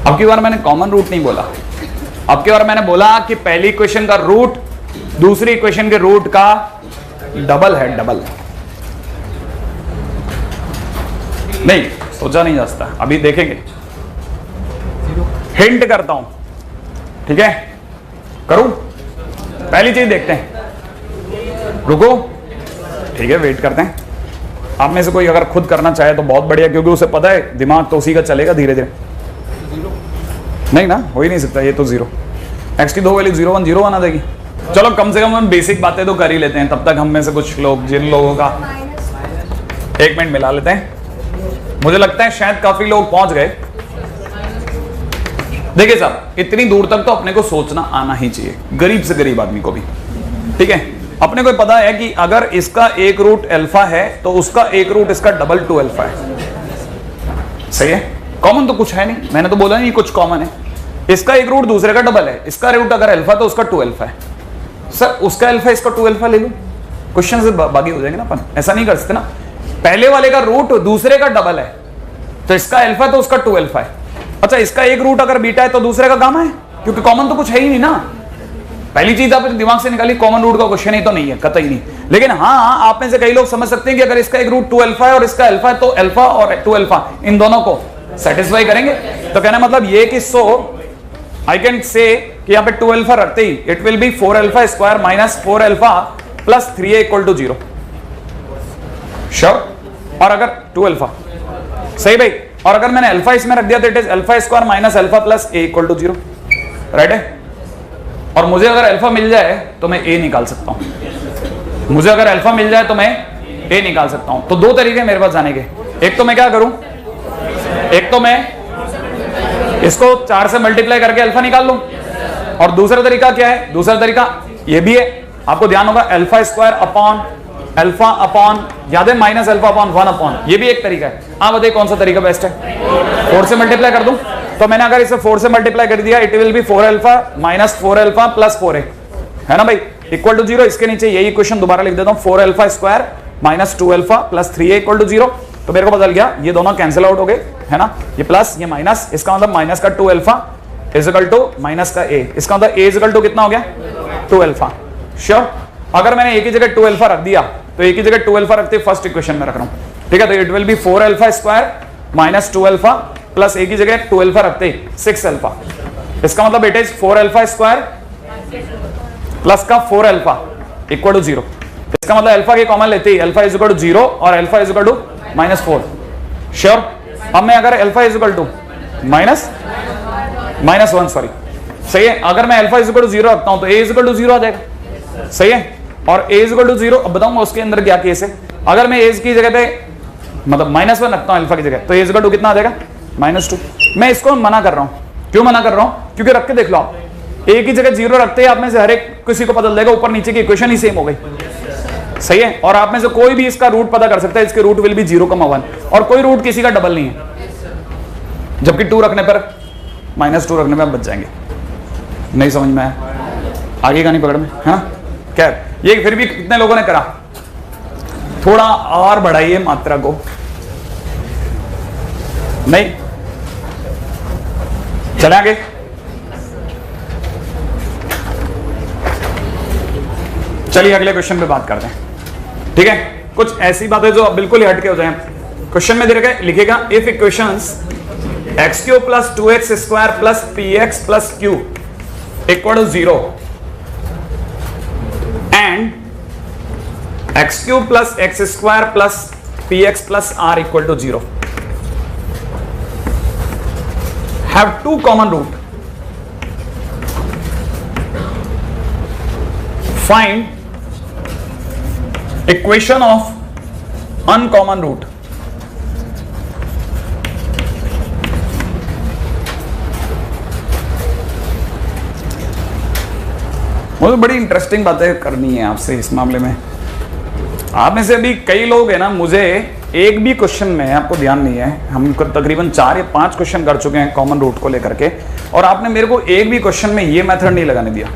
अब की बार मैंने कॉमन रूट नहीं बोला, अब की बार मैंने बोला कि पहली इक्वेशन का रूट दूसरी इक्वेशन के रूट का डबल है। डबल नहीं सोचा नहीं जा सकता, अभी देखेंगे। हिंट करता हूं, ठीक है, करूं? पहली चीज देखते हैं, रुको। ठीक है, वेट करते हैं। आप में से कोई अगर खुद करना चाहे तो बहुत बढ़िया, क्योंकि उसे पता है दिमाग तो उसी का चलेगा धीरे धीरे। नहीं ना, हो ही नहीं सकता, ये तो 0। x की 2 वैल्यू 0, 1, 0, 1 आ जाएगी। चलो कम से कम हम बेसिक बातें तो कर ही लेते हैं, तब तक हम में से कुछ लोग, जिन लोगों का 1 मिनट मिला लेते हैं। मुझे लगता है शायद काफी लोग पहुंच गए। देखिए साहब, इतनी दूर तक तो अपने को सोचना आना ही चाहिए, गरीब से गरीब आदमी को भी। ठीक है, अपने को पता है कि अगर इसका एक रूट अल्फा है तो उसका एक रूट इसका डबल 2 अल्फा है। सही है, कॉमन तो कुछ है नहीं, मैंने तो बोला नहीं कुछ कॉमन है। इसका एक रूट दूसरे का डबल है, इसका रूट अगर अल्फा तो उसका 2 अल्फा है। सर उसका अल्फा इसका 2 अल्फा ले लो, क्वेश्चन से बागी हो जाएंगे ना अपन, ऐसा नहीं कर सकते ना। पहले वाले का रूट दूसरे का डबल है, तो इसका अल्फा तो उसका 2 अल्फा है। अच्छा, इसका एक रूट अगर बीटा है तो दूसरे का गामा है, क्योंकि कॉमन तो कुछ है ही नहीं ना। पहली चीज आप दिमाग से निकाली, कॉमन रूट का क्वेश्चन ही तो नहीं है, कतई नहीं। लेकिन हाँ, आप में से कई लोग समझ सकते हैं कि अगर इसका एक रूट 2 अल्फा है और इसका अल्फा है, तो अल्फा और 2 अल्फा इन दोनों को सेटिस्फाई करेंगे। तो कहना मतलब ये कि सो आई कैन से कि यहाँ पे 2 अल्फा रखते ही it will be 4 alpha square - 4 alpha + 3a = 0। Sure? और अगर 2 अल्फा, सही भाई, और अगर मैंने अल्फा इसमें रख दिया तो it is alpha square - alpha + a = 0। Right है? और मुझे अगर अल्फा मिल जाए तो मैं a निकाल सकता हूं। मुझे अगर अल्फा मिल जाए तो मैं a निकाल सकता हूं। तो 2 तरीके मेरे पास जाने के। एक तो मैं क्या करूं, एक तो मैं इसको 4 से मल्टीप्लाई करके अल्फा निकाल लूं, और दूसरा तरीका क्या है? दूसरा तरीका ये भी है, आपको ध्यान होगा, alpha square upon alpha upon, याद है माइनस अल्फा अपॉन 1 अपॉन, ये भी एक तरीका है। आप बताइए कौन सा तरीका बेस्ट है? 4 से मल्टीप्लाई कर दूं, तो मैंने अगर इसे 4 से मल्टीप्लाई कर दिया, it will be 4 alpha minus 4 alpha plus 4a, है ना भाई, इक्वल टू 0। इसके नीचे यही इक्वेशन दोबारा लिख देता हूं, 4 alpha square minus 2 alpha plus 3a equal to 0। तो मेरे को बदल गया, ये दोनों कैंसिल आउट हो गए, है ना, ये प्लस ये माइनस, इसका मतलब माइनस का 2 अल्फा इक्वल टू माइनस का a, इसका मतलब a इक्वल टू कितना हो गया? 2 अल्फा। श्योर, अगर मैंने एक ही जगह 2 अल्फा रख दिया तो एक ही जगह 2 अल्फा रखते फर्स्ट इक्वेशन में रख रहा हूं, ठीक है। तो it will be 4 alpha square minus 2 alpha plus एक ही जगह 2 अल्फा रखते 6 अल्फा, इसका मतलब it is 4 alpha square plus का 4 अल्फा इक्वल टू 0। इसका मतलब अल्फा के कॉमन लेते ही अल्फा इज इक्वल टू 0 और alpha is equal to minus 4। Sure, अब मैं अगर alpha is equal to minus 1, sorry, सही है, अगर मैं अल्फा इज इक्वल टू 0 रखता हूं तो a इज इक्वल टू 0 आ जाएगा, सही है। और a इज इक्वल टू 0, अब बताऊंगा उसके अंदर क्या केस है। अगर मैं a की जगह पे मतलब -1 रखता हूं अल्फा की जगह, तो a इज इक्वल टू कितना आ जाएगा? -2। मैं इसको मना कर रहा हूं, क्यों मना कर रहा हूं? क्योंकि रख के देख लो आप, a की जगह 0 रखते हैं, आप में से हर एक किसी को पता लगेगा ऊपर नीचे की इक्वेशन ही सेम हो गई, सही है। और आप में से कोई भी इसका रूट पता कर सकता है, इसके रूट विल बी 0,1 और कोई रूट किसी का डबल नहीं है, जबकि 2 रखने पर -2 रखने में आप बच जाएंगे। नहीं समझ में आया? आगे का नहीं पकड़ में, है ना। क्या ये फिर भी कितने लोगों ने करा? थोड़ा और बढ़ाइए मात्रा को। नहीं, चले आगे। चलिए अगले क्वेश्चन पे बात करते हैं, ठीक है। कुछ ऐसी बातें जो बिल्कुल ही हटके हो जाए। क्वेश्चन में दे रखा लिखेगा, if equations x³ plus 2x square plus px plus q equal to 0 and x³ plus x square plus px plus r equal to 0 have two common root, find equation of uncommon root। मुझे बड़ी इंटरेस्टिंग बातें करनी है आपसे इस मामले में। आप में से अभी कई लोग हैं ना, मुझे एक भी क्वेश्चन में, आपको ध्यान नहीं है, हम तकरीबन 4 या 5 क्वेश्चन कर चुके हैं कॉमन रूट को लेकर के, और आपने मेरे को एक भी क्वेश्चन में ये मेथड नहीं लगाने दिया।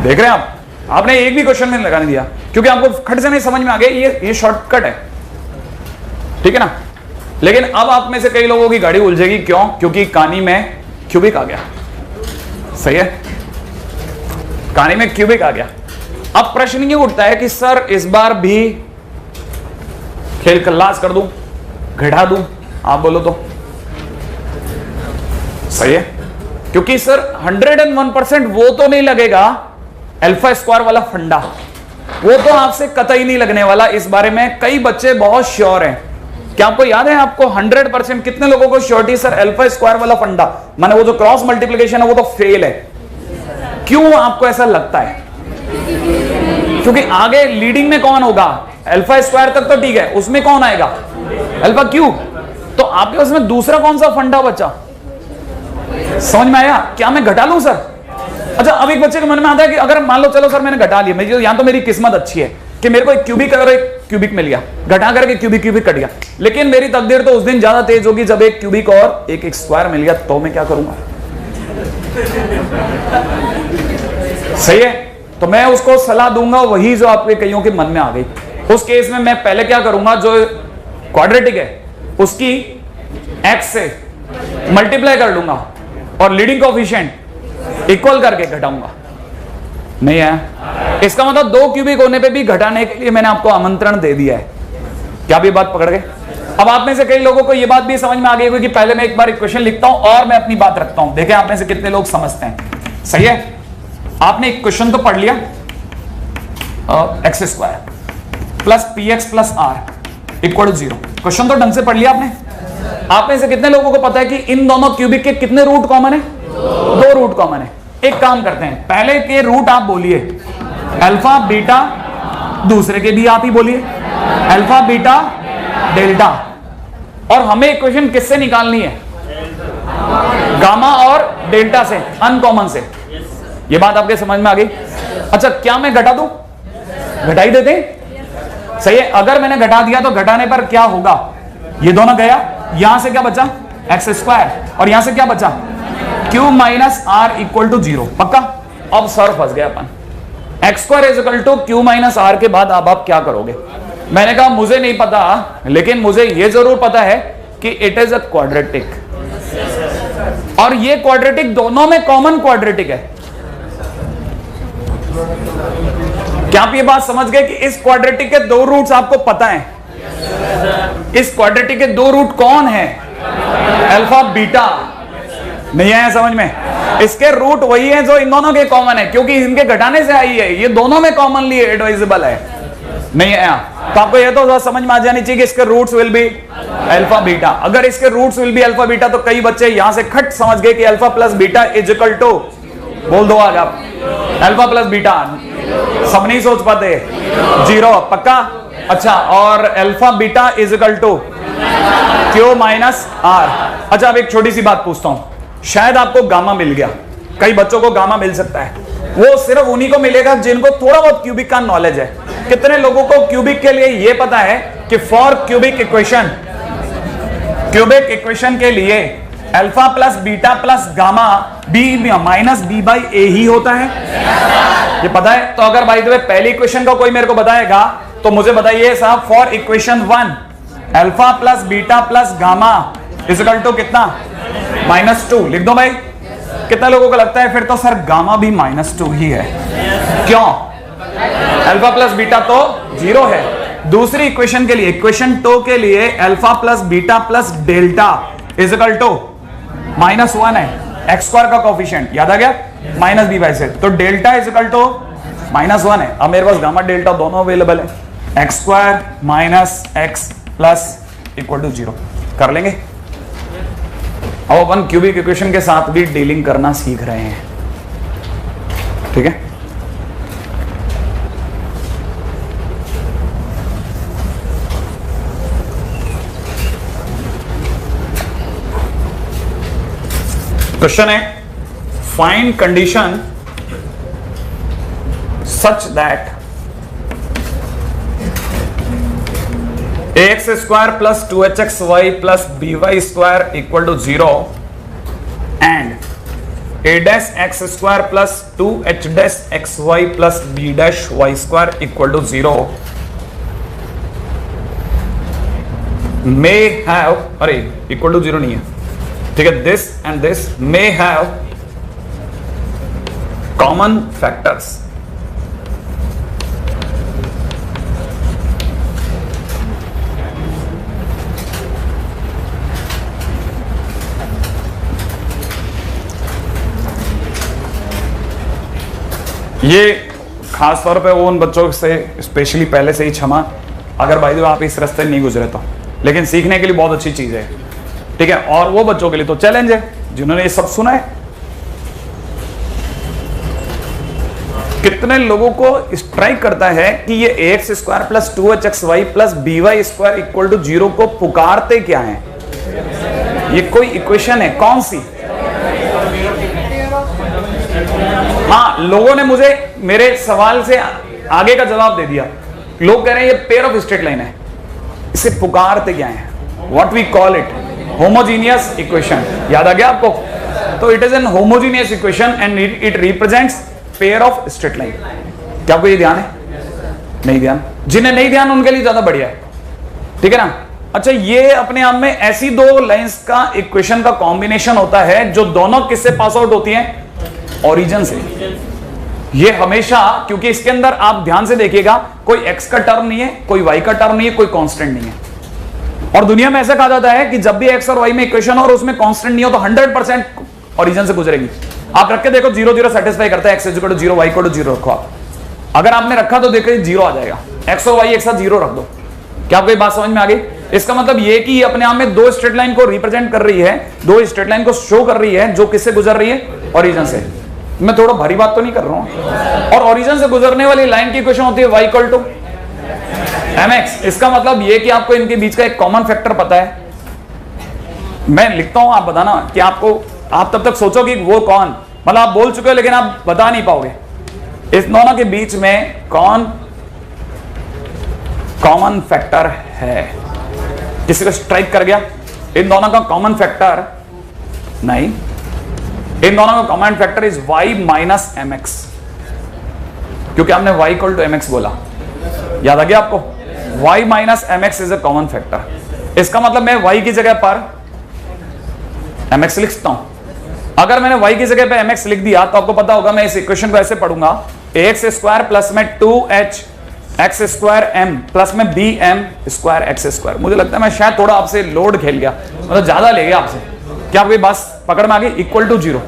देख रहे हैं आप, आपने एक भी क्वेश्चन में नहीं लगाने दिया, क्योंकि आपको खट से नहीं समझ में आ गया ये शॉर्टकट है, ठीक है ना। लेकिन अब आप में से कई लोगों की गाड़ी उलझेगी, क्यों? क्योंकि कहानी में क्यूबिक आ गया, सही है, कहानी में क्यूबिक आ गया। अब प्रश्न ये उठता है कि सर इस बार भी खेल खल्लास कर दूं, घटा दूं, आप बोलो तो सही है, क्योंकि सर 101% वो तो नहीं लगेगा अल्फा स्क्वायर वाला फंडा, वो तो आपसे कतई नहीं लगने वाला। इस बारे में कई बच्चे बहुत श्योर हैं। क्या आपको याद है, आपको 100% कितने लोगों को श्योरिटी सर अल्फा स्क्वायर वाला फंडा, माने वो जो क्रॉस मल्टीप्लिकेशन है वो तो फेल है? क्यों आपको ऐसा लगता है? क्योंकि आगे लीडिंग में कौन होगा? अल्फा स्क्वायर तक तो ठीक है, उसमें कौन आएगा? Alpha cube. तो आपके पास में दूसरा कौन सा फंडा बचा? समझ में आया? क्या मैं घटा लूं सर? अच्छा, अब एक बच्चे के मन में आता है कि अगर मान लो चलो सर मैंने घटा लिया, यहां तो मेरी किस्मत अच्छी है कि मेरे को एक क्यूबिक और एक क्यूबिक मिल गया, घटा करके क्यूबिक कट गया, लेकिन मेरी तकदीर तो उस दिन ज्यादा तेज होगी जब एक क्यूबिक और एक स्क्वायर मिल गया, तो मैं क्या करूंगा? सही है, तो मैं उसको सलाह दूंगा वही जो आपके कईयों के मन में आ गई। उस केस में मैं पहले क्या करूंगा, जो क्वाड्रेटिक है उसकी x से मल्टीप्लाई कर लूंगा और लीडिंग कोएफिशिएंट इक्वल करके घटाऊंगा। नहीं है, इसका मतलब 2 क्यूबिक होने पे भी घटाने के लिए मैंने आपको आमंत्रण दे दिया है। क्या आप ये बात पकड़ गए? अब आप में से कई लोगों को ये बात भी समझ में आ गई होगी कि पहले मैं एक बार इक्वेशन लिखता हूं और मैं अपनी बात रखता हूं। देखें आप में से कितने लोग समझते हैं। सही है, आपने एक क्वेश्चन तो पढ़ लिया, x square plus p x plus r equal to 0। Question तो ढंग से पढ़ लिया आपने। आप में से कितने लोगों को पता है कि इन दोनों क्यूबिक के कितने रूट कॉमन है? 2 रूट कॉमन है। एक काम करते हैं, पहले के रूट आप बोलिए अल्फा बीटा, दूसरे के भी आप ही बोलिए अल्फा बीटा डेल्टा, और हमें इक्वेशन किससे निकालनी है? गामा और डेल्टा से, अनकॉमन से। ये बात आपके समझ में आ गई? अच्छा क्या मैं घटा दूं? घटा ही देते, सही है। अगर मैंने घटा दिया तो घटाने पर क्या होगा? ये दोनों गया, यहां से क्या बचा? एक्स स्क्वायर, और यहां से क्या बचा? Q minus R equal to 0। पक्का? अब सर फंस गया अपन। X square is equal to Q minus R के बाद अब आप क्या करोगे? मैंने कहा मुझे नहीं पता, लेकिन मुझे यह जरूर पता है कि इट इज अ क्वाड्रेटिक, और ये क्वाड्रेटिक दोनों में कॉमन क्वाड्रेटिक है। क्या आप ये बात समझ गए कि इस क्वाड्रेटिक के दो रूट्स आपको पता है? इस क्वाड्रेटिक के दो रूट कौन है? Alpha beta. नहीं आया समझ में? इसके रूट वही है जो इन दोनों के कॉमन है, क्योंकि इनके घटाने से आई है, ये दोनों में कॉमनली एडवाइजेबल है। नहीं आया? तो आपको ये तो समझ में आ जानी चाहिए कि इसके roots will be alpha beta. अगर इसके roots will be alpha beta तो कई बच्चे यहां से खट समझ गए कि alpha plus beta is equal to, बोल दो आज आप, अल्फा प्लस बीटा। सब नहीं सोच पाते, 0। पक्का? अच्छा, और alpha beta is equal to Q minus r. अच्छा, अब एक छोटी सी बात पूछता हूं, शायद आपको गामा मिल गया, कई बच्चों को गामा मिल सकता है, वो सिर्फ उन्हीं को मिलेगा जिनको थोड़ा बहुत क्यूबिक का नॉलेज है। कितने लोगों को क्यूबिक के लिए यह पता है कि फॉर क्यूबिक इक्वेशन के लिए alpha plus beta plus gamma B minus B by A ही होता है? ये पता है? तो अगर बाय द वे पहली इक्वेशन का कोई मेरे को बताएगा तो मुझे बताइए साहब, for equation 1 alpha plus beta plus gamma is equal to कितना? -2। लिख दो भाई। कितना लोगों को लगता है फिर तो सर गामा भी -2 ही है? क्यों? अल्फा प्लस बीटा तो 0 है। दूसरी इक्वेशन के लिए, इक्वेशन 2 के लिए alpha plus beta plus delta is equal to -1 है, एक्स स्क्वायर का कोफिशिएंट याद आ गया, माइनस बी बाई से, तो डेल्टा इज इक्वल टू -1 है। अब मेरे पास गामा डेल्टा दोनों अवेलेबल है, x square minus x plus equal to 0 कर लेंगे। अब अपन क्यूबिक इक्वेशन के साथ भी डीलिंग करना सीख रहे हैं, ठीक है? क्वेश्चन है, find condition such that ax square plus 2hxy plus by square equal to 0 and a dash x square plus 2h dash xy plus b dash y square equal to 0 may have, अरे इक्वल टू 0 नहीं है, ठीक है, this and this may have common factors. ये खास तौर पे वो उन बच्चों से स्पेशली पहले से ही क्षमा, अगर भाई जो आप इस रास्ते नहीं गुजरे तो, लेकिन सीखने के लिए बहुत अच्छी चीज है, ठीक है? और वो बच्चों के लिए तो चैलेंज है जिन्होंने ये सब सुना है। कितने लोगों को स्ट्राइक करता है कि ये x square plus 2hxy plus by square equal to 0 को पुकारते क्या है? ये कोई इक्वेशन है, कौन सी? हाँ, लोगों ने मुझे मेरे सवाल से आगे का जवाब दे दिया। लोग कह रहे हैं ये पेयर ऑफ स्ट्रेट लाइन है, इसे पुकारते क्या है? What we call it? Homogeneous equation. याद आ गया आपको? तो it is an homogeneous equation and it represents pair of straight line. क्या आपको ये ध्यान है? नहीं ध्यान? जिन्हें नहीं ध्यान उनके लिए ज्यादा बढ़िया है, ठीक है ना? अच्छा, ये अपने आप में ऐसी दो लाइंस का इक्वेशन का कॉम्बिनेशन होता है जो दोनों किससे पास आउट होती हैं? ओरिजिन से। ये हमेशा, क्योंकि इसके अंदर आप ध्यान से देखिएगा, कोई एक्स का टर्म नहीं है, कोई वाई का टर्म नहीं है, कोई कांस्टेंट नहीं है। और दुनिया में ऐसा कहा जाता है कि जब भी एक्स और वाई में इक्वेशन हो और उसमें कांस्टेंट नहीं हो तो 100% ओरिजिन से गुजरेगी। आप रख के देखो, 0 0 सेटिस्फाई करता है, x equal to 0 y equal to 0 रखो आप। अगर आपने रखा तो देखो 0 आ जाएगा। एक्स और वाई एक साथ 0 रख दो। क्या आपको ये बात समझ में आ गई? इसका मतलब ये कि अपने आप में दो स्ट्रेट लाइन को रिप्रेजेंट कर रही है, दो स्ट्रेट लाइन को शो कर रही है जो किससे गुजर रही है? ओरिजिन से। मैं थोड़ा भारी बात तो नहीं कर रहा हूं। और ओरिजिन से गुजरने वाली लाइन की इक्वेशन होती है y इक्वल टू mx। इसका मतलब ये कि आपको इनके बीच का एक कॉमन फैक्टर पता है। मैं लिखता हूं, आप बताना कि आपको, आप तब तक सोचो कि वो कौन, मतलब आप बोल चुके हो लेकिन आप बता नहीं पाओगे। इस दोनों के बीच में कौन कॉमन फैक्टर है? किसी को स्ट्राइक कर गया? इन दोनों का कॉमन फैक्टर नहीं, इन दोनों का common factor is y minus m x, क्योंकि हमने y equal to m x बोला, याद आ गया आपको? y minus m x is a common factor. इसका मतलब मैं y की जगह पर एम एक्स लिख सकता हूं। अगर मैंने y की जगह पे एम एक्स लिख दिया तो आपको पता होगा मैं इस इक्वेशन को ऐसे पढ़ूंगा, ax स्क्वायर प्लस में 2h X square M plus में B M square x square. मुझे लगता है मैं शायद थोड़ा आपसे लोड खेल गया, मतलब ज्यादा ले गया आपसे। क्या आपकी बात पकड़ में आ गई? Equal to zero.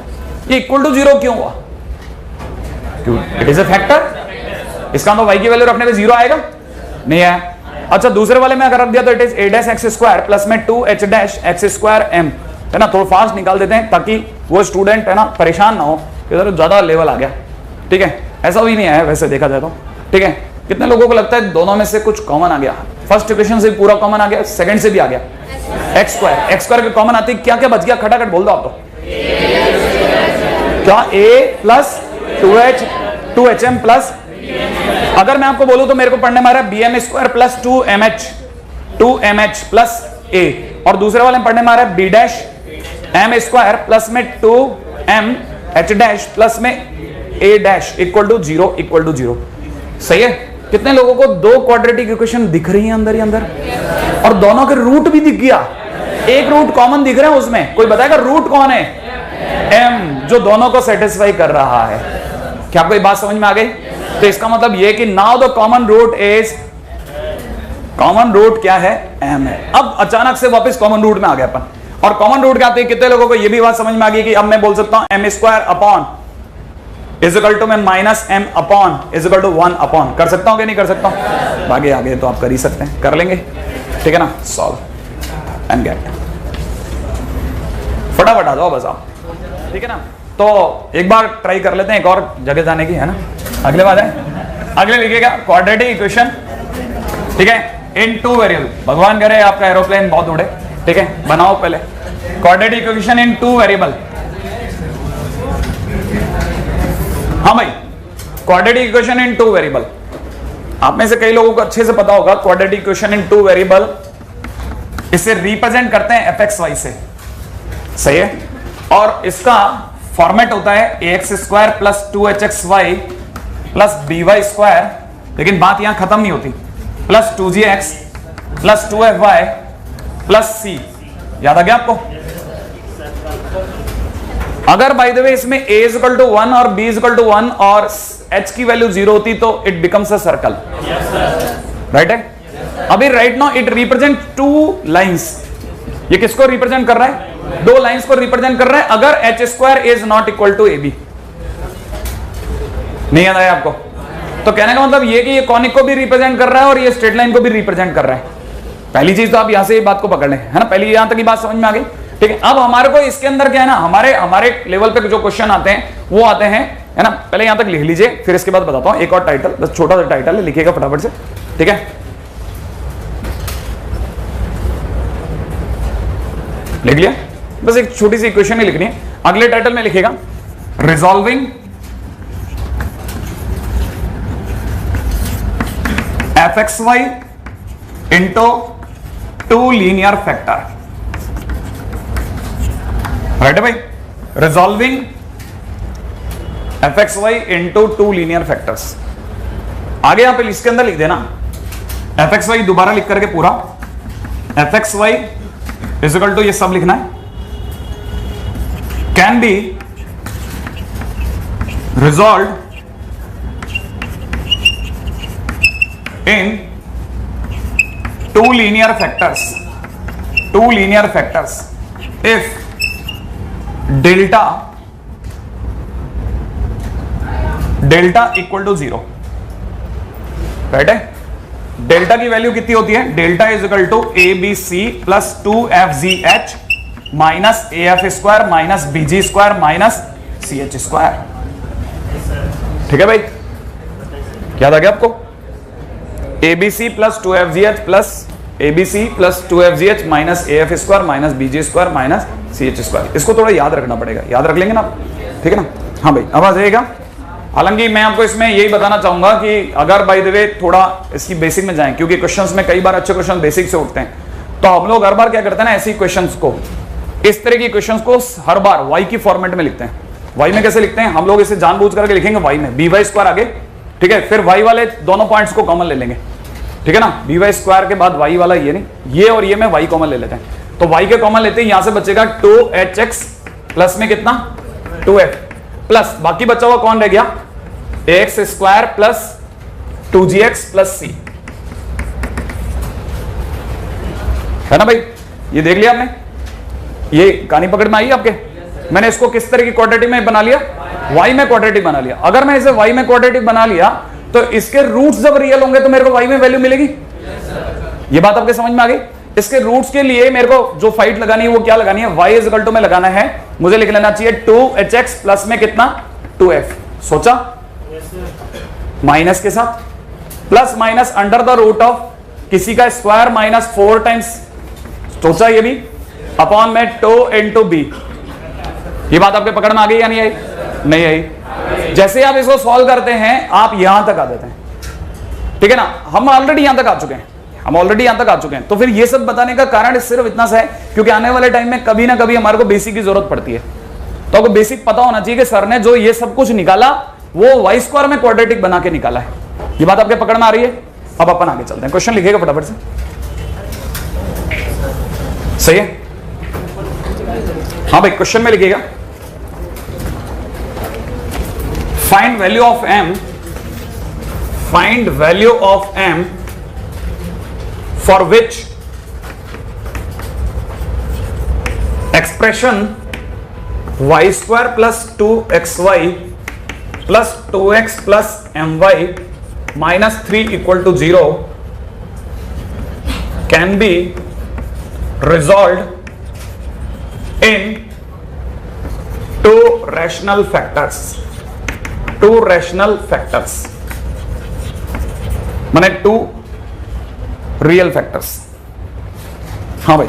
ये इक्वल टू जीरो क्यों हुआ? क्यों? It is a factor. इसका मतलब y की वैल्यू रखने पे जीरो आएगा? नहीं है। अच्छा, दूसरे वाले में अगर रख दिया तो it is a dash x square plus में 2h dash x square M, है ना? थोड़ा फास्ट निकाल देते हैं ताकि वो स्टूडेंट है ना परेशान ना हो, इधर ज्यादा लेवल आ गया। ठीक है, ऐसा भी नहीं आया वैसे देखा जाए तो। ठीक है, कितने लोगों को लगता है दोनों में से कुछ कॉमन आ गया? फर्स्ट इक्वेशन से पूरा कॉमन आ गया, सेकंड से भी आ गया। एक्स स्क्वायर, एक्स स्क्वायर के कॉमन आती है, क्या क्या बच गया? खटाखट बोल दो आप तो। क्या? a plus 2h m plus, अगर मैं आपको बोलूं तो मेरे को पढ़ने में आ रहा है b M square plus 2mh plus a, और दूसरे वाले में पढ़ने में आ रहा है b dash m square plus में 2mh डैश प्लस में a dash equal to zero, equal to zero. सही है? कितने लोगों को दो क्वाड्रेटिक इक्वेशन दिख रही है अंदर ही अंदर, और दोनों के रूट भी दिख गया? एक रूट कॉमन दिख रहा है उसमें, कोई बताएगा रूट कौन है? m, जो दोनों को सेटिस्फाई कर रहा है। क्या कोई बात समझ में आ गई? तो इसका मतलब ये कि now the common root is, common root क्या है? m है। अब अचानक से वापस कॉमन रूट में आ गया अपन, और कॉमन रूट क्या आते हैं? कितने लोगों को ये भी बात समझ में आ गई कि अब मैं बोल सकता हूं m square upon is equal to में minus M upon is equal to 1 upon. कर सकता हूं कि नहीं कर सकता हूं? आगे आगे तो आप कर ही सकते हैं, कर लेंगे। ठीक है ना? सॉल्व एंड गेट, फटाफट आ जाओ बस आप। ठीक है ना? तो एक बार ट्राई कर लेते हैं एक और जगह जाने की, है ना? अगले बात है, अगले लिखिएगा क्वाड्रेटिक इक्वेशन। ठीक है, इन टू वेरिएबल। भगवान करे आपका एरोप्लेन बहुत उड़े। ठीक है, बनाओ पहले quadratic equation in two variable. हाँ भाई, quadratic equation in two variable. आप में से कई लोगों को अच्छे से पता होगा quadratic equation in two variable, इसे रिप्रेजेंट करते हैं fxy से। सही है? और इसका फॉर्मेट होता है ax square plus 2hxy plus by square, लेकिन बात यहां खत्म नहीं होती, plus 2gx plus 2fy plus c। याद आ गया आपको? अगर बाय द वे इसमें a इज इक्वल टू 1 और b इज इक्वल टू 1 और h की वैल्यू 0 होती तो it becomes a circle. Right है? अभी right now it represent two lines. ये किसको रिप्रेजेंट कर रहा है? दो लाइंस को रिप्रेजेंट कर रहा है अगर h square is not equal to ab। नहीं याद आया आपको? तो कहने का मतलब ये कि ये कॉनिक को भी रिप्रेजेंट कर रहा है और ये स्ट्रेट लाइन को भी रिप्रेजेंट कर रहा है। पहली चीज तो आप यहां से ये बात को पकड़ लें, है ना? पहली यहां तक की बात समझ में आ गई। ठीक है, अब हमारे को इसके अंदर क्या है ना, हमारे लेवल पे जो क्वेश्चन आते हैं वो आते हैं, है ना? पहले यहां तक लिख लीजिए, फिर इसके बाद बताता हूं। एक और टाइटल, बस छोटा सा टाइटल है, लिखिएगा फटाफट से। ठीक है, लिख लिया? बस एक छोटी सी इक्वेशन ही लिखनी है। अगले टाइटल में लिखिएगा resolving fxy into two linear factor। Right है भाई? Resolving fxy into two linear factors। आगे यहां पे इसके अंदर लिख देना fxy, दोबारा लिख करके पूरा fxy इज इक्वल टू, ये सब लिखना है, can be resolve in two linear factors if delta equal to 0। Right है? डेल्टा की वैल्यू कितनी होती है? Delta is equal to ABC plus 2FGH minus AF square minus BG square minus CH square. ठीक है भाई? याद आ गया आपको? ABC plus 2FGH plus ABC plus 2FGH minus AF square minus BG square minus CH square. इसको थोड़ा याद रखना पड़ेगा, याद रख लेंगे ना? ठीक है ना? हाँ भाई, अब आ जाएगा हालांकि मैं आपको इसमें यही बताना चाहूंगा कि अगर बाय द वे थोड़ा इसकी बेसिक में जाएं, क्योंकि क्वेश्चंस में कई बार अच्छे क्वेश्चन बेसिक से उठते हैं, तो हम लोग हर बार क्या करते हैं ना, ऐसी क्वेश्चंस को, इस तरह की क्वेश्चंस को हर बार वाई की फॉर्मेट में लिखते हैं। वाई में कैसे लिखते हैं हम लोग, इसे जानबूझ करके लिखेंगे वाई में बी वाई स्क्वायर आगे, ठीक है, फिर वाई वाले दोनों पॉइंट्स को कॉमन ले लेंगे, ठीक है ना, बी वाई स्क्वायर के बाद वाई वाला ये नहीं, ये और ये में वाई कॉमन ले लेते हैं। तो वाई के कॉमन लेते हैं, यहां से बचेगा 2hx प्लस में कितना 2f प्लस बाकी बचा हुआ कौन रह गया, ax square plus 2gx plus c, है ना भाई। ये देख लिया आपने, ये कहानी पकड़ में आई आपके। मैंने इसको किस तरह की क्वाड्रेटिक में बना लिया, y में क्वाड्रेटिक बना लिया। अगर मैं इसे y में क्वाड्रेटिक बना लिया तो इसके रूट्स जब रियल होंगे तो मेरे को y में वैल्यू मिलेगी। ये बात आपके समझ में आ गई। इसके रूट्स के लिए मेरे को जो फाइट लगानी है वो क्या लगानी है, y इज इक्वल टू में लगाना है, मुझे लिख लेना चाहिए 2hx प्लस में कितना 2f, सोचा माइनस के साथ, plus minus under the root of किसी का स्क्वायर माइनस 4 टाइम्स, सोचा ये भी, अपॉन में 2 इंटू बी। ये बात आपके पकड़ में आ गई या नहीं आई, नहीं आई। जैसे आप इसको सॉल्व करते हैं आप यहां तक आ जाते हैं, ठीक है ना, हम ऑलरेडी यहां तक आ चुके हैं, हम ऑलरेडी यहां तक आ चुके हैं। तो फिर ये सब बताने का कारण सिर्फ इतना सा है क्योंकि आने वाले टाइम में कभी ना कभी हमारे को बेसिक की जरूरत पड़ती है। तो आपको बेसिक पता होना चाहिए कि सर ने जो ये सब कुछ निकाला वो वाई स्क्वायर में क्वाड्रेटिक बना के निकाला है। ये बात आपके पकड़ में आ रही है। अब अपन आगे चलते हैं, क्वेश्चन लिखिएगा फटाफट से, सही है। हाँ भाई क्वेश्चन में लिखिएगा, find value of m, find value of m for which expression y square plus 2xy plus 2x plus my minus 3 equal to 0 can be resolved in two rational factors, two rational factors माने 2 real factors। हाँ भाई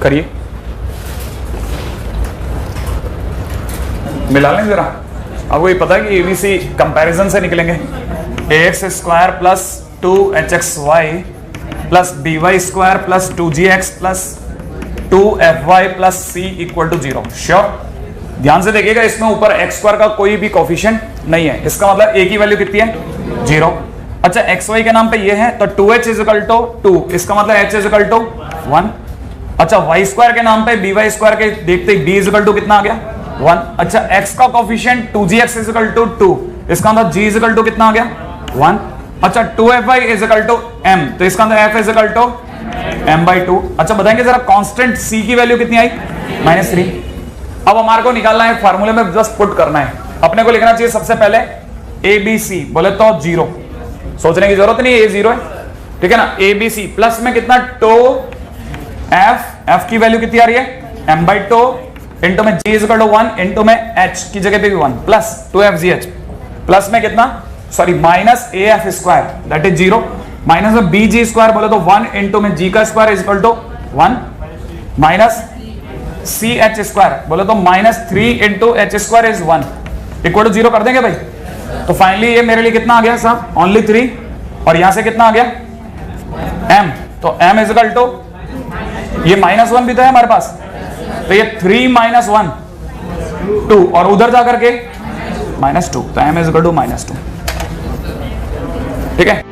करिए, मिला लें जरा। आपको ये पता है कि एबीसी कंपैरिजन से निकलेंगे, ax square plus 2hxy plus b y square plus 2gx plus 2fy plus c equal to 0। Sure, ध्यान से देखिएगा, इसमें ऊपर x स्क्वायर का कोई भी कोफिशिएंट नहीं है, इसका मतलब a की वैल्यू कितनी है 0। अच्छा xy के नाम पे ये है तो 2h इज इक्वल टू 2, इसका मतलब h इज इक्वल टू 1। अच्छा y स्क्वायर के नाम पे by स्क्वायर के देखते ही b इज इक्वल टू कितना आ गया 1। अच्छा x का coefficient 2gx is equal to 2, इसका मतलब g इज इक्वल टू कितना आ गया 1। अच्छा 2fy is equal to m, तो इसका अंदर f is equal to m/2। अच्छा बताएंगे जरा कांस्टेंट c की वैल्यू कितनी आई -3। अब हमारे को निकालना है, फार्मूले में जस्ट पुट करना है। अपने को लिखना चाहिए सबसे पहले abc, बोले तो 0, सोचने की जरूरत नहीं है, a 0 है, ठीक है ना। abc प्लस में कितना 2f, f की वैल्यू कितनी आ रही है m/2 इंटू में g is equal to 1 into में h की जगह पे भी 1 प्लस 2fgh प्लस में कितना sorry minus af square that is 0 minus में bg स्क्वायर बोले तो 1 इंटू में g का square is equal to 1 minus ch square बोले तो -3 into h square is 1 equal to 0 कर देंगे भाई। तो फाइनली ये मेरे लिए कितना आ गया साहब ओनली 3, और यहां से कितना आ गया m, तो m इज इक्वल टू ये -1 भी तो है हमारे पास, तो ये 3 - 1 2 और उधर जाकर के -2, तो m इज इक्वल टू -2, ठीक है।